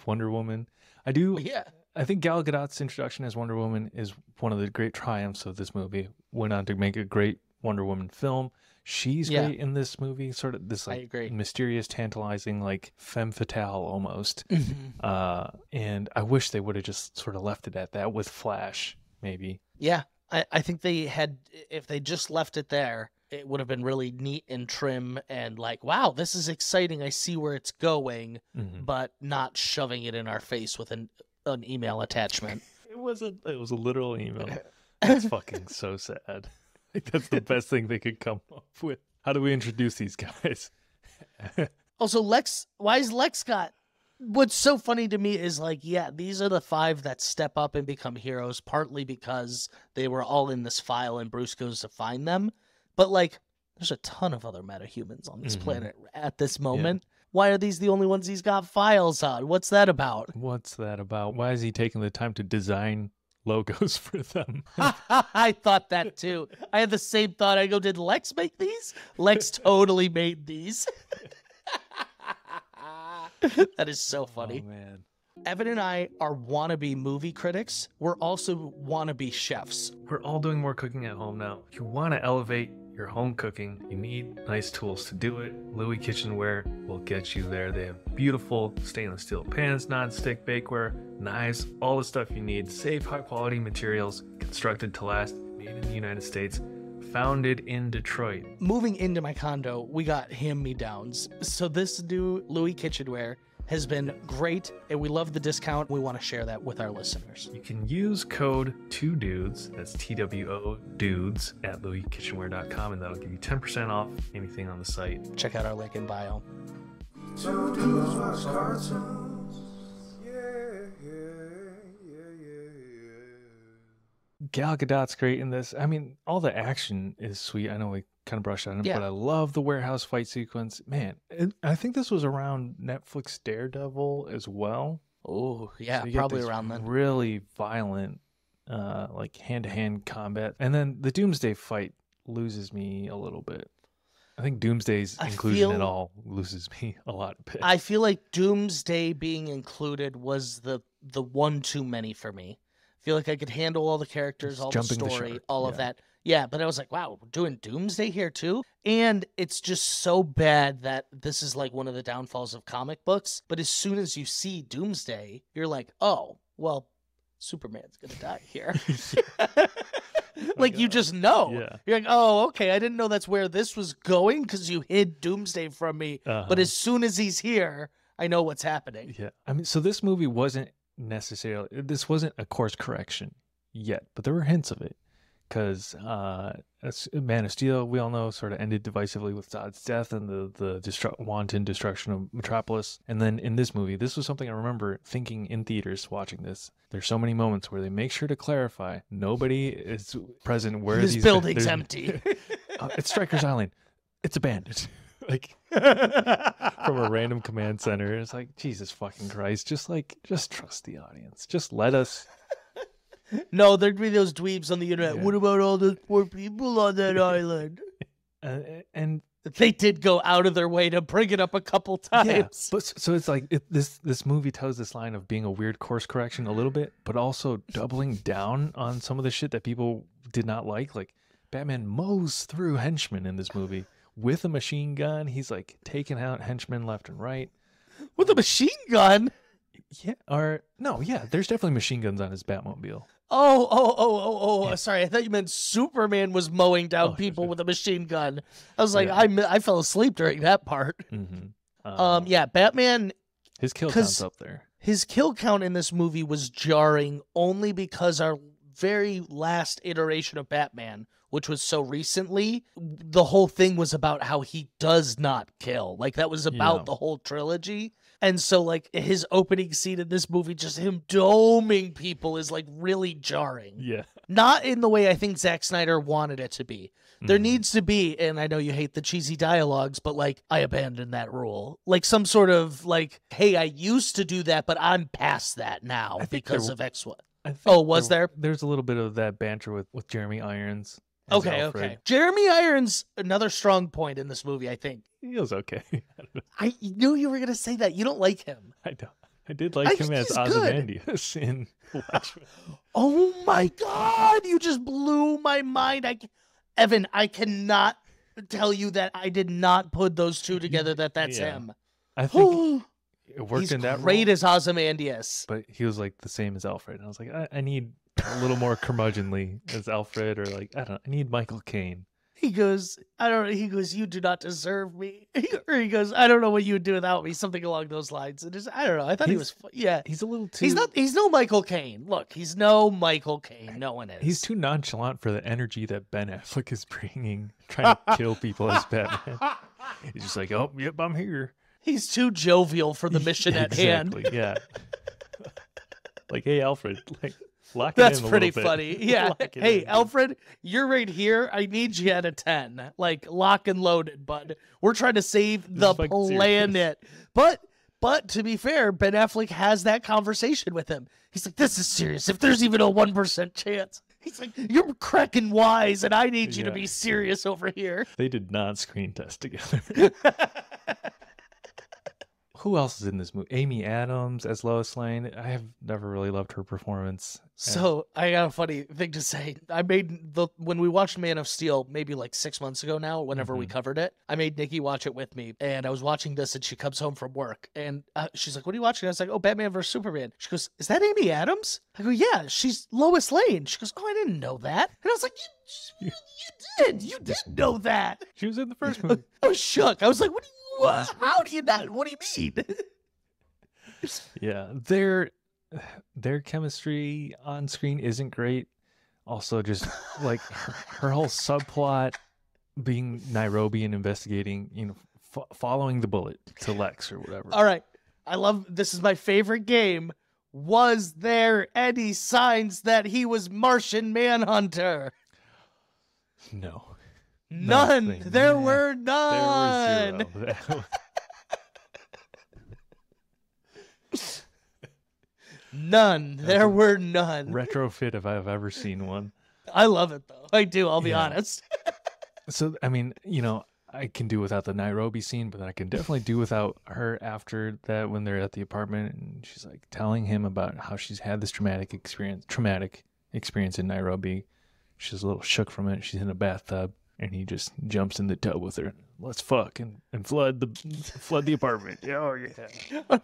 Wonder Woman. I think Gal Gadot's introduction as Wonder Woman is one of the great triumphs of this movie. Went on to make a great Wonder Woman film. She's great in this movie, sort of this like mysterious, tantalizing, like femme fatale almost. And I wish they would have just sort of left it at that with Flash, maybe. Yeah, I think they had, if they just left it there, it would have been really neat and trim and like, wow, this is exciting. I see where it's going, but not shoving it in our face with an email attachment. It was a literal email. That's fucking so sad. Like, that's the best thing they could come up with. How do we introduce these guys? Also, why is Lex got... What's so funny to me is, like, yeah, these are the 5 that step up and become heroes, partly because they were all in this file and Bruce goes to find them. But, like, there's a ton of other metahumans on this planet at this moment. Yeah. Why are these the only ones he's got files on? What's that about? What's that about? Why is he taking the time to design logos for them? I thought that too. I had the same thought. I go, did Lex make these? Lex totally made these. That is so funny. Oh, man. Evan and I are wannabe movie critics. We're also wannabe chefs. We're all doing more cooking at home now. If you want to elevate your home cooking, you need nice tools to do it. Louis Kitchenware will get you there. They have beautiful stainless steel pans, non-stick bakeware, knives, all the stuff you need. Safe, high-quality materials, constructed to last, made in the United States. Founded in Detroit. Moving into my condo, we got hand-me-downs. So this new Louis Kitchenware has been great, and we love the discount. We want to share that with our listeners. You can use code 2DUDES, that's TWO dudes, at louiskitchenware.com, and that'll give you 10% off anything on the site. Check out our link in bio. 2 dudes watch cartoons. Yeah. Gal Gadot's great in this. I mean, all the action is sweet. I know we kind of brushed on it, Yeah. but I love the warehouse fight sequence. Man, I think this was around Netflix Daredevil as well. Oh, yeah, So you get probably this around then. really violent, like hand-to-hand combat. And then the Doomsday fight loses me a little bit. I think Doomsday's inclusion at all loses me a lot. I feel like Doomsday being included was the one too many for me. I feel like I could handle all the characters, Just all the jumping the story, shark, all of yeah. that. Yeah, but I was like, wow, we're doing Doomsday here too? And it's just so bad that this is like one of the downfalls of comic books. But as soon as you see Doomsday, you're like, oh, well, Superman's going to die here. Like, you just know. Yeah. You're like, oh, okay, I didn't know that's where this was going because you hid Doomsday from me. But as soon as he's here, I know what's happening. Yeah. I mean, so this movie wasn't this wasn't a course correction yet, but there were hints of it. Because Man of Steel, we all know, sort of ended divisively with Zod's death and the wanton destruction of Metropolis. And then in this movie, this was something I remember thinking in theaters watching this. There's so many moments where they make sure to clarify nobody is present where This these building's empty. It's Stryker's Island. It's abandoned. Like from a random command center. It's like, Jesus fucking Christ. Just trust the audience. Just let us. No, there'd be those dweebs on the internet. Yeah. What about all the poor people on that island? And They did go out of their way to bring it up a couple times. yeah, but so it's like this movie tells this line of being a weird course correction a little bit, but also doubling down on some of the shit that people did not like. Like Batman mows through henchmen in this movie with a machine gun. He's like taking out henchmen left and right. With a machine gun? Yeah, there's definitely machine guns on his Batmobile. Oh! Sorry, I thought you meant Superman was mowing down people with a machine gun. I was like, Yeah. I fell asleep during that part. Mm-hmm. Yeah, Batman. His kill count's up there. His kill count in this movie was jarring only because our very last iteration of Batman, which was so recently, the whole thing was about how he does not kill. Like, that was about the whole trilogy. And so, like, his opening scene in this movie, just him doming people is, like, really jarring. Yeah. Not in the way I think Zack Snyder wanted it to be. There needs to be, and I know you hate the cheesy dialogues, but, like, I abandoned that rule. Like, some sort of, like, hey, I used to do that, but I'm past that now because of X, Y. Oh, was there? There's a little bit of that banter with Jeremy Irons. as Okay. Alfred. Jeremy Irons, another strong point in this movie, I think. He was okay. I knew you were going to say that. You don't like him. I don't. I did like him think as he's good. Ozymandias in Watchmen. Oh my God. You just blew my mind. Evan, I cannot tell you that I did not put those two together, that's Yeah. him. I think it worked He's in that great role, as Ozymandias. but he was like the same as Alfred. And I was like, I need a little more curmudgeonly as Alfred, or like, I don't know, I need Michael Caine. He goes, I don't know. He goes, you do not deserve me. Or he goes, I don't know what you would do without me. Something along those lines. And just, I don't know. I thought he was, yeah. He's a little too. He's no Michael Caine. Look, he's no Michael Caine. No one is. He's too nonchalant for the energy that Ben Affleck is bringing, trying to kill people as Batman. He's just like, oh, yep, I'm here. He's too jovial for the mission at hand. Exactly, yeah. Like, hey, Alfred, like, lock it That's in a pretty little bit. funny. Yeah. Lock it Hey, in. Alfred, you're right here. I need you at a 10. Like, lock and loaded, bud. We're trying to save the is fucking serious. planet. But to be fair, Ben Affleck has that conversation with him. He's like, this is serious. If there's even a 1% chance. He's like, you're cracking wise, and I need you to Yeah. be serious over here. They did not screen test together. Who else is in this movie? Amy Adams as Lois Lane. I have never really loved her performance. So I got a funny thing to say. I made when we watched Man of Steel maybe like 6 months ago now, whenever we covered it, I made Nikki watch it with me, and I was watching this, and she comes home from work, and she's like, "What are you watching?" I was like, "Oh, Batman vs Superman." She goes, "Is that Amy Adams?" I go, "Yeah, she's Lois Lane." She goes, "Oh, I didn't know that." And I was like, "You did know that." She was in the first movie. I was shook. I was like, "What? How do you not? What do you mean?" Yeah, their chemistry on screen isn't great. Also, just like her whole subplot being Nairobi and investigating, following the bullet to Lex or whatever. All right. I love this is my favorite game. Was there any signs that he was Martian Manhunter? No. None. Nothing. There Nah. were none. There were zero. None. There were none. Retrofit if I've ever seen one. I love it though. I do, I'll be Yeah. honest. So, I mean, I can do without the Nairobi scene, but I can definitely do without her after that when they're at the apartment and she's like telling him about how she's had this traumatic experience in Nairobi. She's a little shook from it. She's in a bathtub and he just jumps in the tub with her. Let's fuck and flood the apartment. Oh yeah.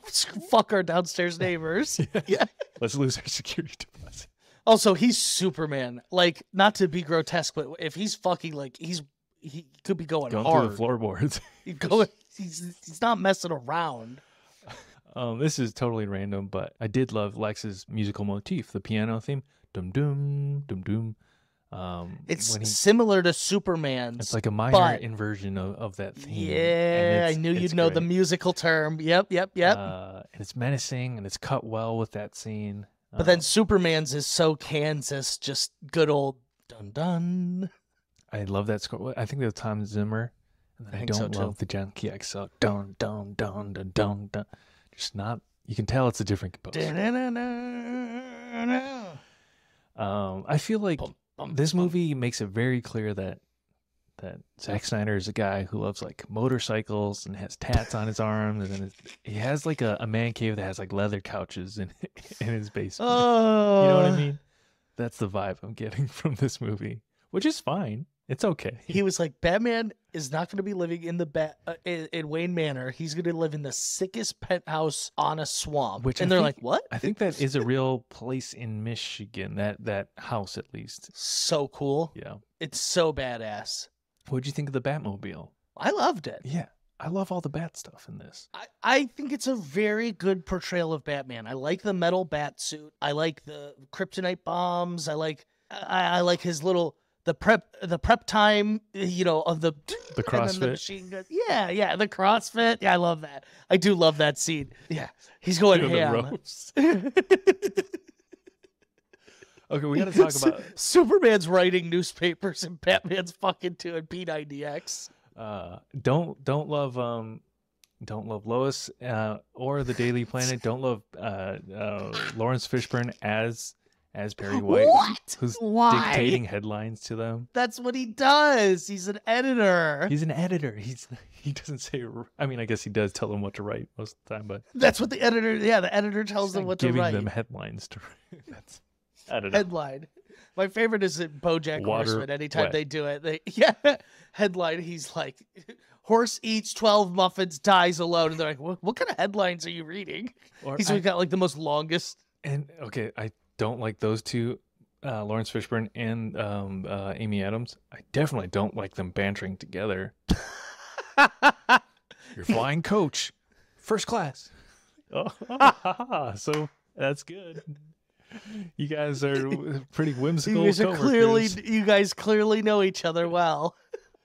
Fuck our downstairs neighbors. Yeah. Let's lose our security deposit. Also, he's Superman. Like, not to be grotesque, but if he's fucking like he could be going Going hard. through the floorboards. He's not messing around. This is totally random, but I did love Lex's musical motif, the piano theme. Dum dum dum dum. It's similar to Superman's. It's like a minor but- inversion of that theme. Yeah, and I knew it's you'd know the great. musical term. Yep. And it's menacing and it's cut well with that scene. But then Superman's is so Kansas, just good old dun dun. I love that score. I think that's Tom Zimmer. And then I think so, don't too. love the John Key XL. Dun dun dun dun dun dun. Just not. You can tell it's a different composer. I feel like this movie makes it very clear that Zack Snyder is a guy who loves like motorcycles and has tats on his arms, and then he has like a man cave that has like leather couches in his basement. Oh, You know what I mean? That's the vibe I'm getting from this movie, which is fine. It's okay. He was like, Batman is not going to be living in the in Wayne Manor. He's going to live in the sickest penthouse on a swamp. Which and I they're think- like, what? I think that is a real place in Michigan. That house, at least. So cool. Yeah. It's so badass. What'd you think of the Batmobile? I loved it. Yeah, I love all the Bat stuff in this. I think it's a very good portrayal of Batman. I like the metal bat suit. I like the kryptonite bombs. I like his little the prep time, of the The and then CrossFit. the machine gun. Yeah, the CrossFit. Yeah, I love that. I do love that scene. Yeah, he's going You know, the ham. ropes. Okay, we got to talk about. Superman's writing newspapers and Batman's fucking doing P90X. Don't love Lois or the Daily Planet. Don't love Lawrence Fishburne as Perry White, What? who's Why? dictating headlines to them. That's what he does. He's an editor. He's an editor. He doesn't say. I mean, I guess he does tell them what to write most of the time, but That's what the editor. Yeah, the editor tells he's them not what to giving write. them headlines to write. That's I don't know. Headline. My favorite is in BoJack Water Horseman. Anytime wet. they do it, headline. He's like, horse eats 12 muffins, dies alone, and they're like, what kind of headlines are you reading? Or He's got like the most longest. and okay, I don't like those two Lawrence Fishburne and Amy Adams. I definitely don't like them bantering together. You're flying coach, first class. Oh, so that's good. You guys are pretty whimsical. You guys clearly know each other well.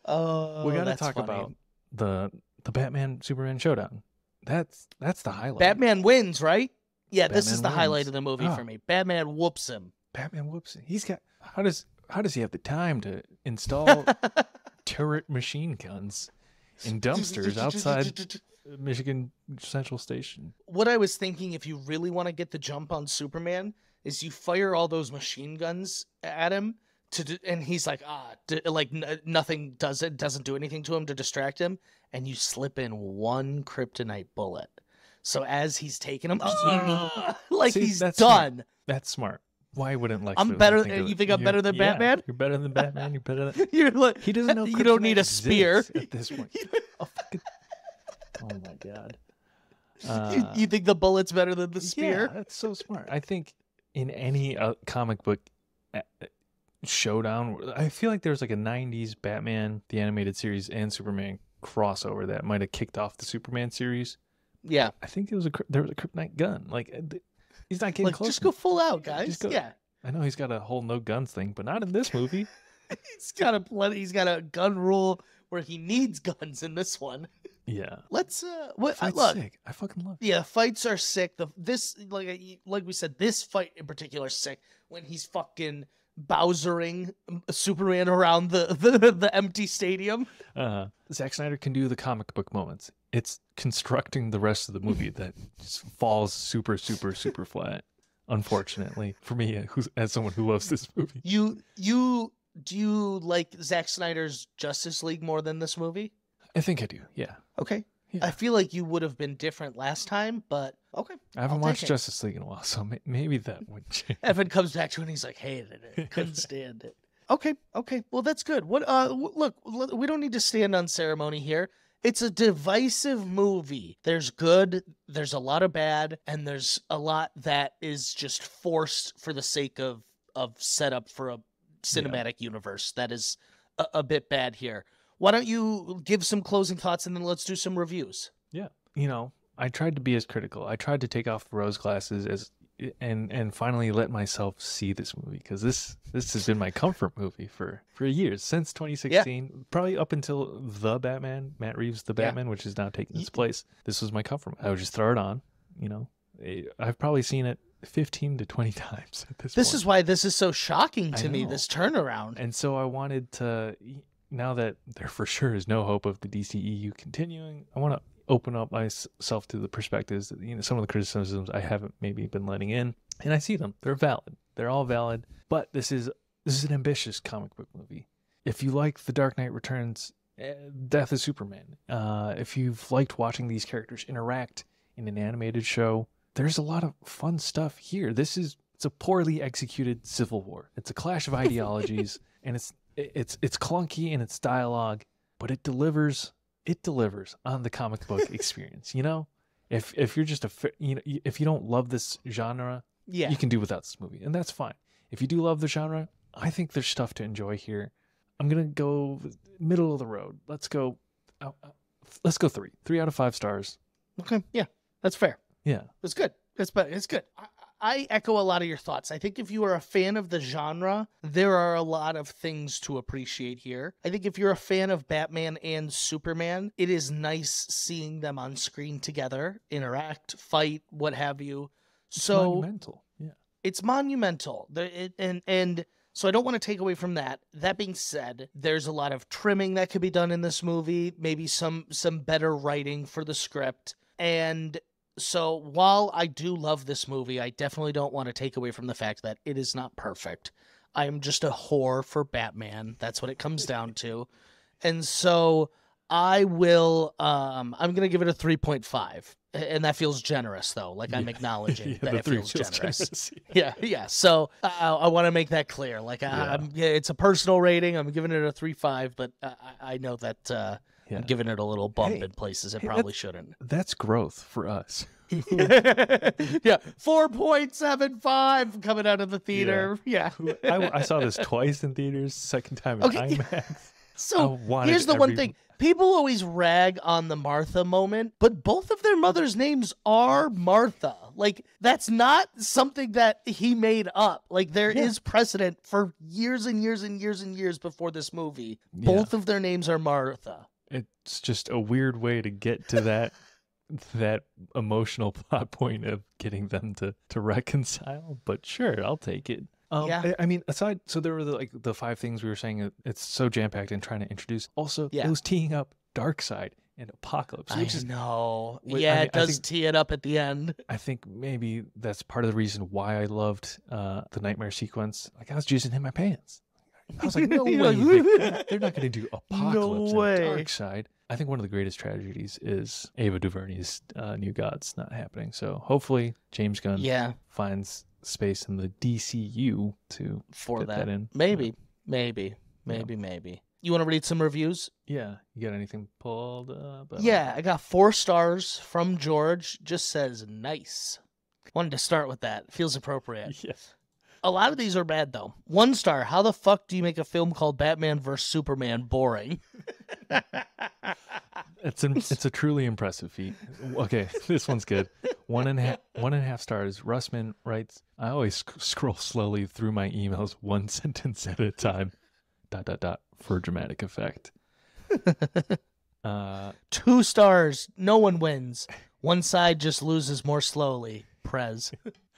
Oh, we got to that's talk funny. about the Batman Superman showdown. That's the highlight. Batman wins, right? Yeah, this Batman is the wins. highlight of the movie Oh. for me. Batman whoops him. Batman whoops. He's got how does he have the time to install turret machine guns in dumpsters outside Michigan Central Station? What I was thinking, if you really want to get the jump on Superman, is you fire all those machine guns at him and he's like, nothing doesn't do anything to him to distract him, and you slip in one kryptonite bullet. So as he's taking him, See, he's that's done. Smart. That's smart. Why wouldn't Lex? I'm Luthor better. think of You it? think I'm better than Yeah, Batman? You're better than Batman. You're better than. You're like, He doesn't know. You don't need a kryptonite spear exists at this point. Oh my god. You think the bullet's better than the spear? Yeah, that's so smart. I think in any comic book showdown, I feel like there's like a 90s Batman, the animated series, and Superman crossover that might have kicked off the Superman series. Yeah. I think there was a kryptonite gun. Like, he's not getting close. Just go full out, guys. Just go- Yeah. I know he's got a whole no guns thing, but not in this movie. He's got a gun rule where he needs guns in this one. Yeah. Let's Fight's look. sick. I fucking love it. Yeah, fights are sick. Like we said, this fight in particular is sick when he's fucking Bowsering Superman around the empty stadium. Zack Snyder can do the comic book moments. It's constructing the rest of the movie that just falls super, super, super flat. Unfortunately for me, as someone who loves this movie. Do you like Zack Snyder's Justice League more than this movie? I think I do. Yeah. Okay. Yeah. I feel like you would have been different last time, but okay. I haven't I'll watched take it. Justice League in a while, so maybe that would change. Evan comes back to it and he's like, hated it. Couldn't stand it. Okay. Well, that's good. What? Look, we don't need to stand on ceremony here. It's a divisive movie. There's good, there's a lot of bad, and there's a lot that is just forced for the sake of setup for a cinematic universe that is a bit bad here. Why don't you give some closing thoughts and then let's do some reviews? Yeah. I tried to be as critical. I tried to take off the rose glasses and finally let myself see this movie, because this has been my comfort movie for years, since 2016, probably up until The Batman, Matt Reeves' The Batman, which is now taking its place. This was my comfort. I would just throw it on. I've probably seen it 15 to 20 times at this point. This is why this is so shocking to me, know. this turnaround. And so I wanted to, now that there for sure is no hope of the DCEU continuing, I want to open up myself to the perspectives that, some of the criticisms I haven't maybe been letting in, and I see them. They're valid. They're all valid. But this is an ambitious comic book movie. If you like The Dark Knight Returns, Death of Superman, if you've liked watching these characters interact in an animated show, there's a lot of fun stuff here. It's a poorly executed civil war. It's a clash of ideologies, and it's clunky in its dialogue, but it delivers on the comic book experience. If you're just if you don't love this genre, you can do without this movie, and that's fine. If you do love the genre, I think there's stuff to enjoy here. I'm gonna go middle of the road. Let's go 3 out of 5 stars. Okay, yeah, that's fair. Yeah, It's good. It's good. I echo a lot of your thoughts. I think if you are a fan of the genre, there are a lot of things to appreciate here. I think if you're a fan of Batman and Superman, it is nice seeing them on screen together, interact, fight, what have you. it's So monumental. Yeah, it's monumental. And so I don't want to take away from that. That being said, there's a lot of trimming that could be done in this movie, maybe some better writing for the script. And so while I do love this movie, I definitely don't want to take away from the fact that it is not perfect. I am just a whore for Batman. That's what it comes down to. And so I will, I'm going to give it a 3.5. And that feels generous, though. Like, I'm acknowledging that it feels generous. Yeah. So I want to make that clear. Like, it's a personal rating. I'm giving it a 3.5, but I know that I'm giving it a little bump in places it probably shouldn't. That's growth for us. Yeah, 4.75 coming out of the theater. Yeah. I saw this twice in theaters, second time in Okay. IMAX. So here's the one thing. People always rag on the Martha moment, but both of their mothers' names are Martha. Like, that's not something that he made up. Like, there is precedent for years and years and years and years before this movie. Both of their names are Martha. It's just a weird way to get to that emotional plot point of getting them to reconcile. But sure, I'll take it. I mean, aside, so there were the 5 things we were saying. It's so jam packed and trying to introduce. Also, it was teeing up Darkseid and Apocalypse. I know. It does tee it up at the end. I think maybe that's part of the reason why I loved the nightmare sequence. Like, I was jizzing in my pants. I was like, no way. They're not going to do Apocalypse and Darkseid. I think one of the greatest tragedies is Ava DuVernay's New Gods not happening. So hopefully James Gunn finds space in the DCEU to fit that in. Maybe. You want to read some reviews? Yeah. You got anything pulled up? Yeah, I got 4 stars from George. Just says nice. Wanted to start with that. Feels appropriate. Yeah. A lot of these are bad, though. 1 star. How the fuck do you make a film called Batman vs. Superman boring? It's a truly impressive feat. Okay, this one's good. 1.5 stars. Russman writes, I always scroll slowly through my emails 1 sentence at a time. ... for dramatic effect. 2 stars. No one wins. One side just loses more slowly. Prez.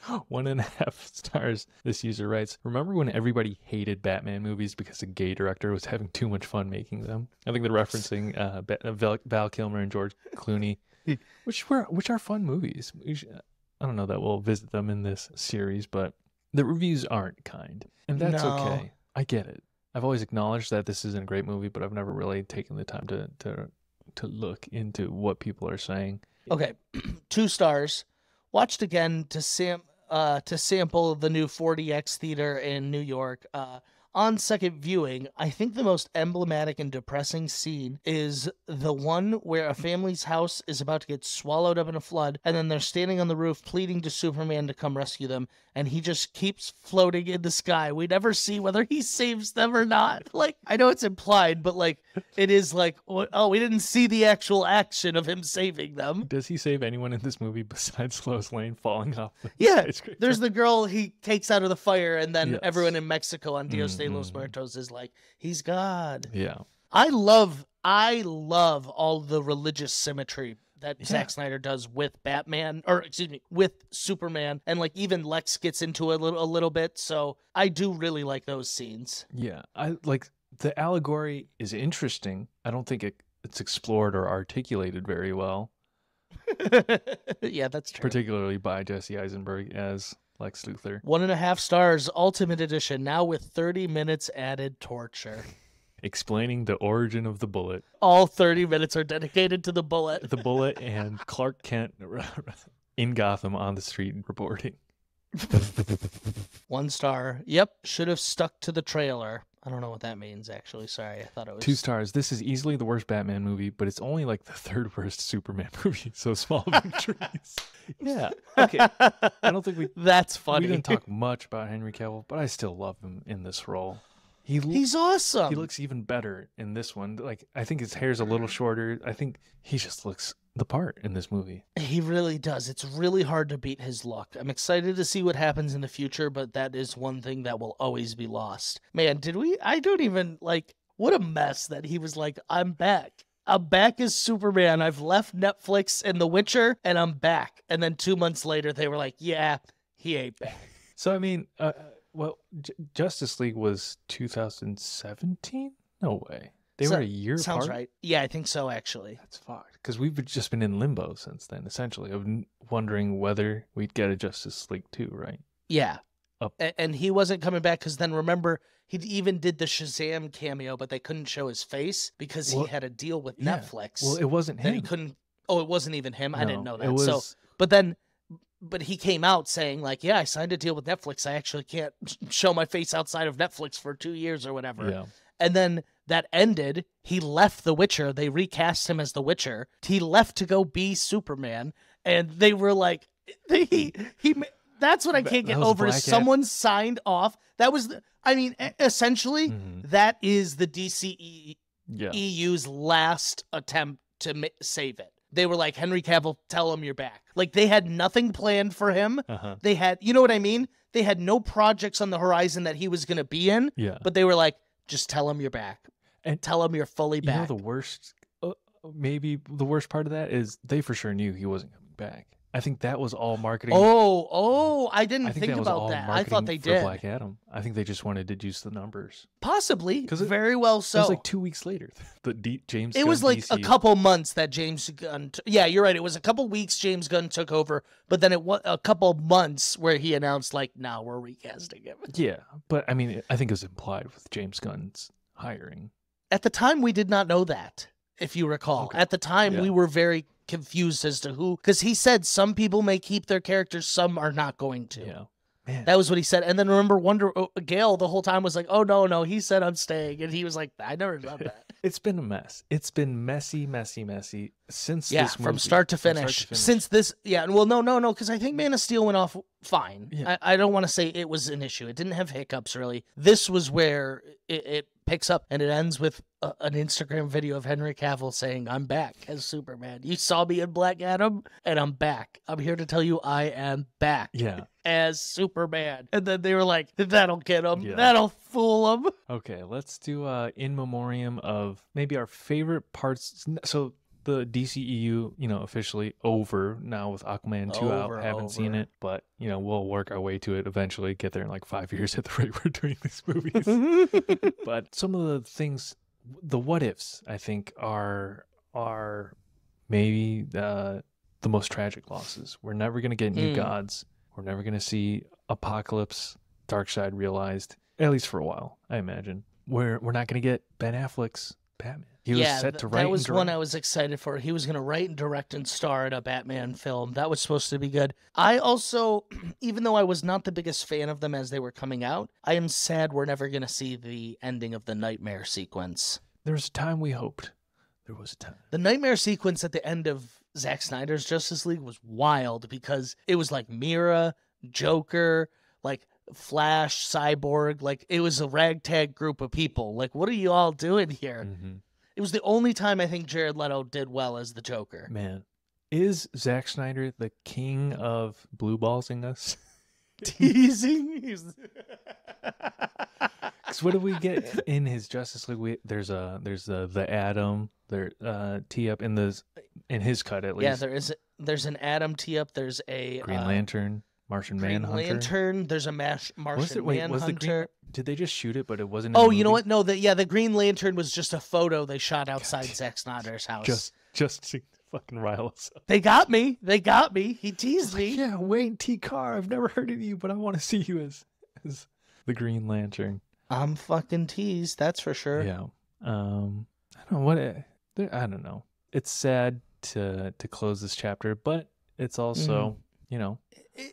1.5 stars. This user writes, remember when everybody hated Batman movies because the gay director was having too much fun making them? I think they're referencing Val Kilmer and George Clooney, which are fun movies. I don't know that we'll visit them in this series, but the reviews aren't kind. And that's okay. I get it. I've always acknowledged that this isn't a great movie, but I've never really taken the time to look into what people are saying. Okay, 2 stars. Watched again to sample the new 4DX theater in New York. On second viewing, I think the most emblematic and depressing scene is the one where a family's house is about to get swallowed up in a flood, and then they're standing on the roof pleading to Superman to come rescue them, and he just keeps floating in the sky. We never see whether he saves them or not. Like, I know it's implied, but like, it is like, oh, we didn't see the actual action of him saving them. Does he save anyone in this movie besides Lois Lane falling off the skyscraper? There's the girl he takes out of the fire, and then everyone in Mexico on Dios de los Muertos is like, he's God. Yeah. I love all the religious symmetry that Zack Snyder does with Batman, or excuse me, with Superman, and like even Lex gets into it a little bit. So I do really like those scenes. Yeah, I like the allegory is interesting. I don't think it's explored or articulated very well. Yeah, that's true. Particularly by Jesse Eisenberg as Lex Luthor. 1.5 stars, Ultimate Edition, now with 30 minutes added torture. Explaining the origin of the bullet. All 30 minutes are dedicated to the bullet. The bullet and Clark Kent in Gotham on the street reporting. 1 star. Yep, should have stuck to the trailer. I don't know what that means, actually. Sorry, I thought it was... 2 stars. This is easily the worst Batman movie, but it's only like the 3rd worst Superman movie, so small victories. Yeah, okay. I don't think That's funny. We didn't talk much about Henry Cavill, but I still love him in this role. He's awesome. He looks even better in this one. Like, I think his hair's a little shorter. I think he just looks the part in this movie. He really does. It's really hard to beat his look. I'm excited to see what happens in the future, but that is one thing that will always be lost. Man, I don't even, like, what a mess that he was like, I'm back. I'm back as Superman. I've left Netflix and The Witcher, and I'm back. And then 2 months later, they were like, yeah, he ain't back. So, I mean... Well, Justice League was 2017? No way. They were a year apart? Sounds right. Yeah, I think so, actually. That's fucked. Because we've just been in limbo since then, essentially, of wondering whether we'd get a Justice League 2, right? Yeah. And he wasn't coming back because then, remember, he even did the Shazam cameo, but they couldn't show his face because he had a deal with Netflix. Well, it wasn't him. He couldn't... Oh, it wasn't even him? No, I didn't know that. It was... So, But he came out saying, like, yeah, I signed a deal with Netflix. I actually can't show my face outside of Netflix for 2 years or whatever. Yeah. And then that ended. He left The Witcher. They recast him as The Witcher. He left to go be Superman. and they were like, that's what I can't get was over. Is Black someone signed off. That was, essentially, Mhm. that is the DCEU's Yeah. last attempt to save it. They were like, Henry Cavill, tell him you're back. Like, they had nothing planned for him. Uh-huh. They had, you know what I mean? They had no projects on the horizon that he was going to be in. Yeah. But they were like, just tell him you're back. And tell him you're fully You know back. the worst, maybe the worst part of that is they for sure knew he wasn't coming back. I think that was all marketing. I didn't I think think that was about all that. I marketing thought they for did. Black Adam. I think they just wanted to juice the numbers. Possibly. 'Cause it- Very well so. It was like 2 weeks later. James. It Gunn was like DC. a couple months that James Gunn. Yeah, you're right. It was a couple weeks James Gunn took over, but then it was a couple months where he announced like, "Now we're recasting him." Yeah, but I mean, I think it was implied with James Gunn's hiring. At the time, we did not know that. If you recall, Okay. at the time Yeah. we were very confused as to who, because he said some people may keep their characters, some are not going to. Yeah, man. That was what he said. And then remember, Gale the whole time was like, "Oh no, he said I'm staying," and he was like, "I never said that." It's been a mess. It's been messy since Yeah, this movie. from start to finish. Since this, yeah, well, no, because I think Man of Steel went off fine. Yeah. I don't want to say it was an issue. It didn't have hiccups really. This was where it picks up, and it ends with an Instagram video of Henry Cavill saying, "I'm back as Superman. You saw me in Black Adam, and I'm back. I'm here to tell you I am back." Yeah. As Superman. And then they were like, "That'll get him. Yeah. That'll fool him." Okay, let's do in memoriam of maybe our favorite parts. So the DCEU, officially over now with Aquaman 2 Over, out. Haven't seen over. it, but we'll work our way to it eventually. Get there in like 5 years at the rate we're doing these movies. But some of the things, the what ifs, I think are maybe the most tragic losses. We're never gonna get new gods. We're never gonna see Apocalypse, Darkseid realized, at least for a while, I imagine. We're not gonna get Ben Affleck's Batman. He was set to write. That was and one direct. I was excited for. He was going to write and direct and star in a Batman film. That was supposed to be good. I also, even though I was not the biggest fan of them as they were coming out, I am sad we're never going to see the ending of the Nightmare sequence. There was a time we hoped. There was a time. The Nightmare sequence at the end of Zack Snyder's Justice League was wild because it was like Mira, Joker, like Flash, Cyborg, like it was a ragtag group of people. Like, what are you all doing here? Mm-hmm. It was the only time I think Jared Leto did well as the Joker. Man, is Zack Snyder the king of blue ballsing us? Teasing? Because what do we get in his Justice League? There's the Atom. There tee up in his cut at least. Yeah, there's an Atom tee up. There's a Green Lantern, Martian Green Manhunter. Lantern. There's a Martian Manhunter. Did they just shoot it, but it wasn't? Oh, in the you know movie? what? No, the Green Lantern was just a photo they shot outside Zack Snyder's house. Just to fucking rile us up. They got me. He teased me. Yeah, Wayne T. Carr. I've never heard of you, but I want to see you as the Green Lantern. I'm fucking teased. That's for sure. Yeah. I don't know what. I don't know. It's sad to close this chapter, but it's also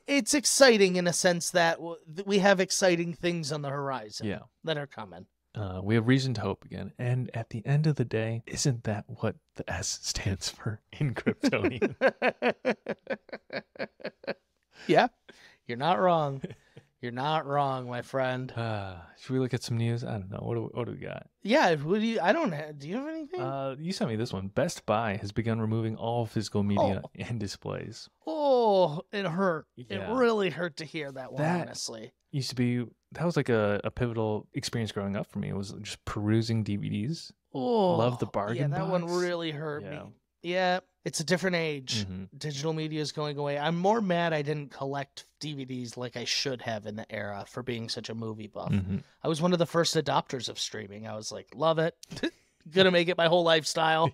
It's exciting in a sense that we have exciting things on the horizon that are coming. We have reason to hope again. And at the end of the day, isn't that what the S stands for in Kryptonian? Yeah, you're not wrong. You're not wrong, my friend. Should we look at some news? I don't know. What do we got? Yeah, do you have anything? You sent me this one. Best Buy has begun removing all physical media and displays. Oh, it hurt. Yeah. It really hurt to hear that one, That- honestly. That was like a pivotal experience growing up for me. It was just perusing DVDs. Oh, Love the bargain Yeah, that one box. really hurt Yeah. me. Yeah, it's a different age. Mhm. Digital media is going away. I'm more mad I didn't collect DVDs like I should have in the era for being such a movie buff. Mhm. I was one of the first adopters of streaming. I was like, love it. Gonna make it my whole lifestyle.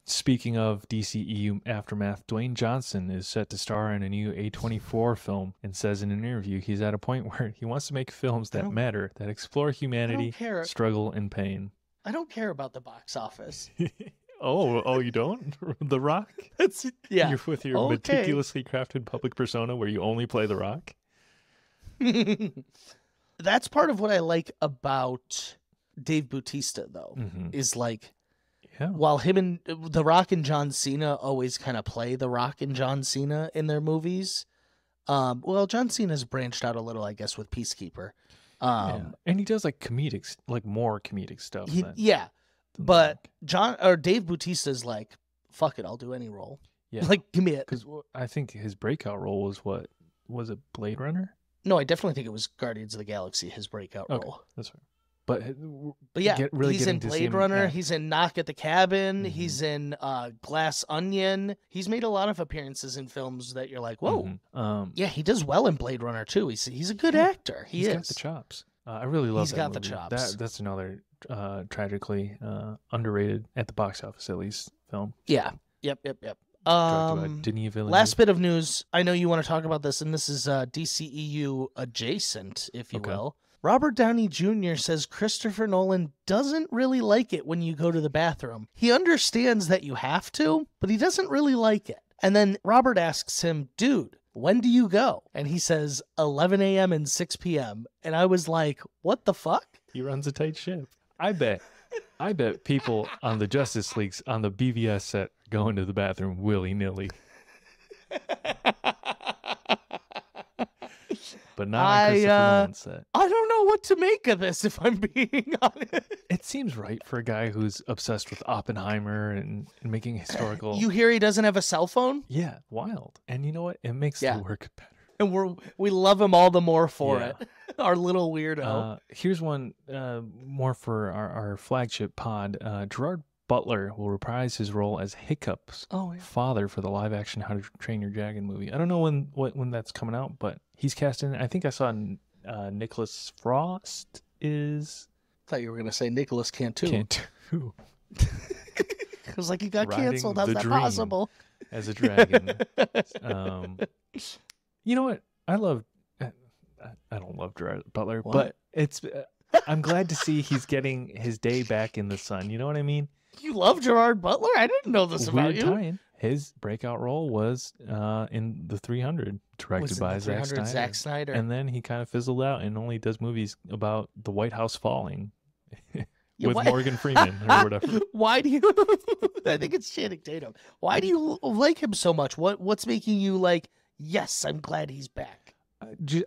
Speaking of DCEU aftermath, Dwayne Johnson is set to star in a new A24 film and says in an interview he's at a point where he wants to make films that matter, that explore humanity, care. struggle, and pain. I don't care about the box office. Oh, you don't? The Rock? Yeah. You're with your Okay. meticulously crafted public persona where you only play The Rock? That's part of what I like about Dave Bautista, though, Mhm. is like Yeah. While him and The Rock and John Cena always kind of play The Rock and John Cena in their movies. Well, John Cena's branched out a little, I guess, with Peacekeeper. Yeah. And he does like comedic, like more comedic stuff. Yeah, than but Rock. Dave Bautista's like, fuck it, I'll do any role. Yeah. Like, give me it. Because I think his breakout role was what? Was it Blade Runner? No, I definitely think it was Guardians of the Galaxy, his breakout role. That's right. But yeah, really he's in Blade Runner. Yeah. He's in Knock at the Cabin. Mhm. He's in Glass Onion. He's made a lot of appearances in films that you're like, whoa. Yeah, he does well in Blade Runner too. He's a good actor. He's got the chops. I really love He's that got the movie. chops. That's another tragically underrated, at the box office at least, film. Yeah. Yep. Directed by Denis Villeneuve. Last bit of news. I know you want to talk about this, and this is DCEU adjacent, if you will. Robert Downey Jr. says Christopher Nolan doesn't really like it when you go to the bathroom. He understands that you have to, but he doesn't really like it. And then Robert asks him, dude, when do you go? And he says 11 a.m. and 6 p.m. And I was like, what the fuck? He runs a tight ship. I bet people on the Justice Leagues on the BVS set going to the bathroom willy-nilly. But not on Christopher Nolan's set. I don't know what to make of this, if I'm being honest. It seems right for a guy who's obsessed with Oppenheimer and making historical. You hear he doesn't have a cell phone? Yeah, wild. And you know what? It makes the work better. And we love him all the more for Yeah. it. Our little weirdo. Here's one more for our flagship pod. Gerard Butler will reprise his role as Hiccup's father for the live-action How to Train Your Dragon movie. I don't know when that's coming out, but he's cast in. I think I saw Nicholas Frost is. I thought you were going to say Nicholas Cantu. Cantu. I was like, he got Riding canceled. How's the that dream possible? as a dragon. You know what? I don't love Gerard Butler, but it's. I'm glad to see he's getting his day back in the sun. You know what I mean? You love Gerard Butler? I didn't know this about you. Tie-in. His breakout role was in The 300, directed by Zack Snyder. And then he kind of fizzled out and only does movies about the White House falling with Morgan Freeman or whatever. Why do you... I think it's Channing Tatum. Why do you like him so much? What's making you like, yes, I'm glad he's back?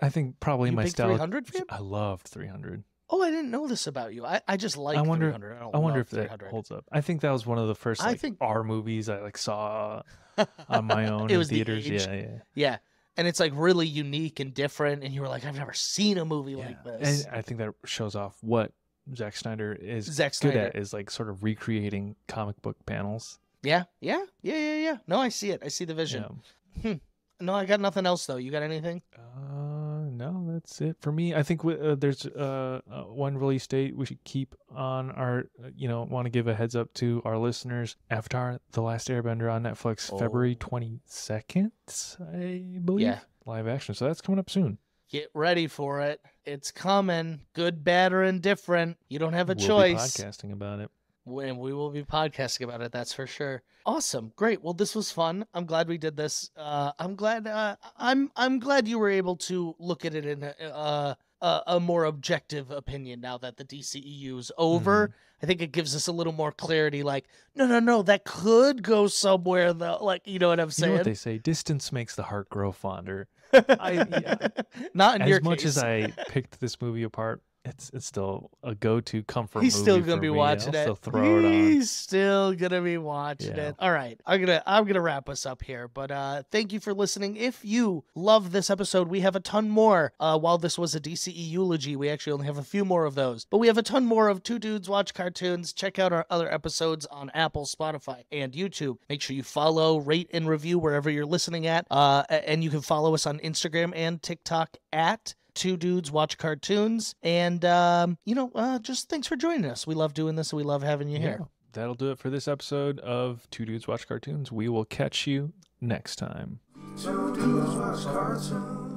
I think probably You my big style. 300 fan? I loved 300. Oh, I didn't know this about you. I just like 300. I wonder if that 300. holds up. I think that was one of the first R movies I saw on my own It in was the theaters. age. Yeah. Yeah. And it's like really unique and different. And you were like, I've never seen a movie like this. And I think that shows off what Zack Snyder is good Snyder. at, is like sort of recreating comic book panels. Yeah. No, I see it. I see the vision. Yeah. No, I got nothing else though. You got anything? No, that's it for me. I think there's one release date we should keep on our, want to give a heads up to our listeners. Avatar: The Last Airbender on Netflix, February 22nd, I believe. Yeah. Live action. So that's coming up soon. Get ready for it. It's coming. Good, bad, or indifferent. You don't have a We'll choice. be podcasting about it. And we will be podcasting about it, that's for sure. Awesome, great. Well, this was fun. I'm glad we did this. I'm glad. I'm glad you were able to look at it in a more objective opinion now that the DCEU is over. Mm-hmm. I think it gives us a little more clarity. Like, no, that could go somewhere though. Like, you know what I'm saying? You know what they say? Distance makes the heart grow fonder. Not in your case. As much as I picked this movie apart, it's still a go-to comfort He's movie. still gonna for be me. watching I'll it. still throw it on. He's still gonna be watching Yeah. it. All right, I'm gonna wrap us up here. But thank you for listening. If you love this episode, we have a ton more. While this was a DCE eulogy, we actually only have a few more of those. But we have a ton more of Two Dudes Watch Cartoons. Check out our other episodes on Apple, Spotify, and YouTube. Make sure you follow, rate, and review wherever you're listening at. And you can follow us on Instagram and TikTok at Two Dudes Watch Cartoons. And, just thanks for joining us. We love doing this and we love having you here. That'll do it for this episode of Two Dudes Watch Cartoons. We will catch you next time. Two dudes watch cartoons.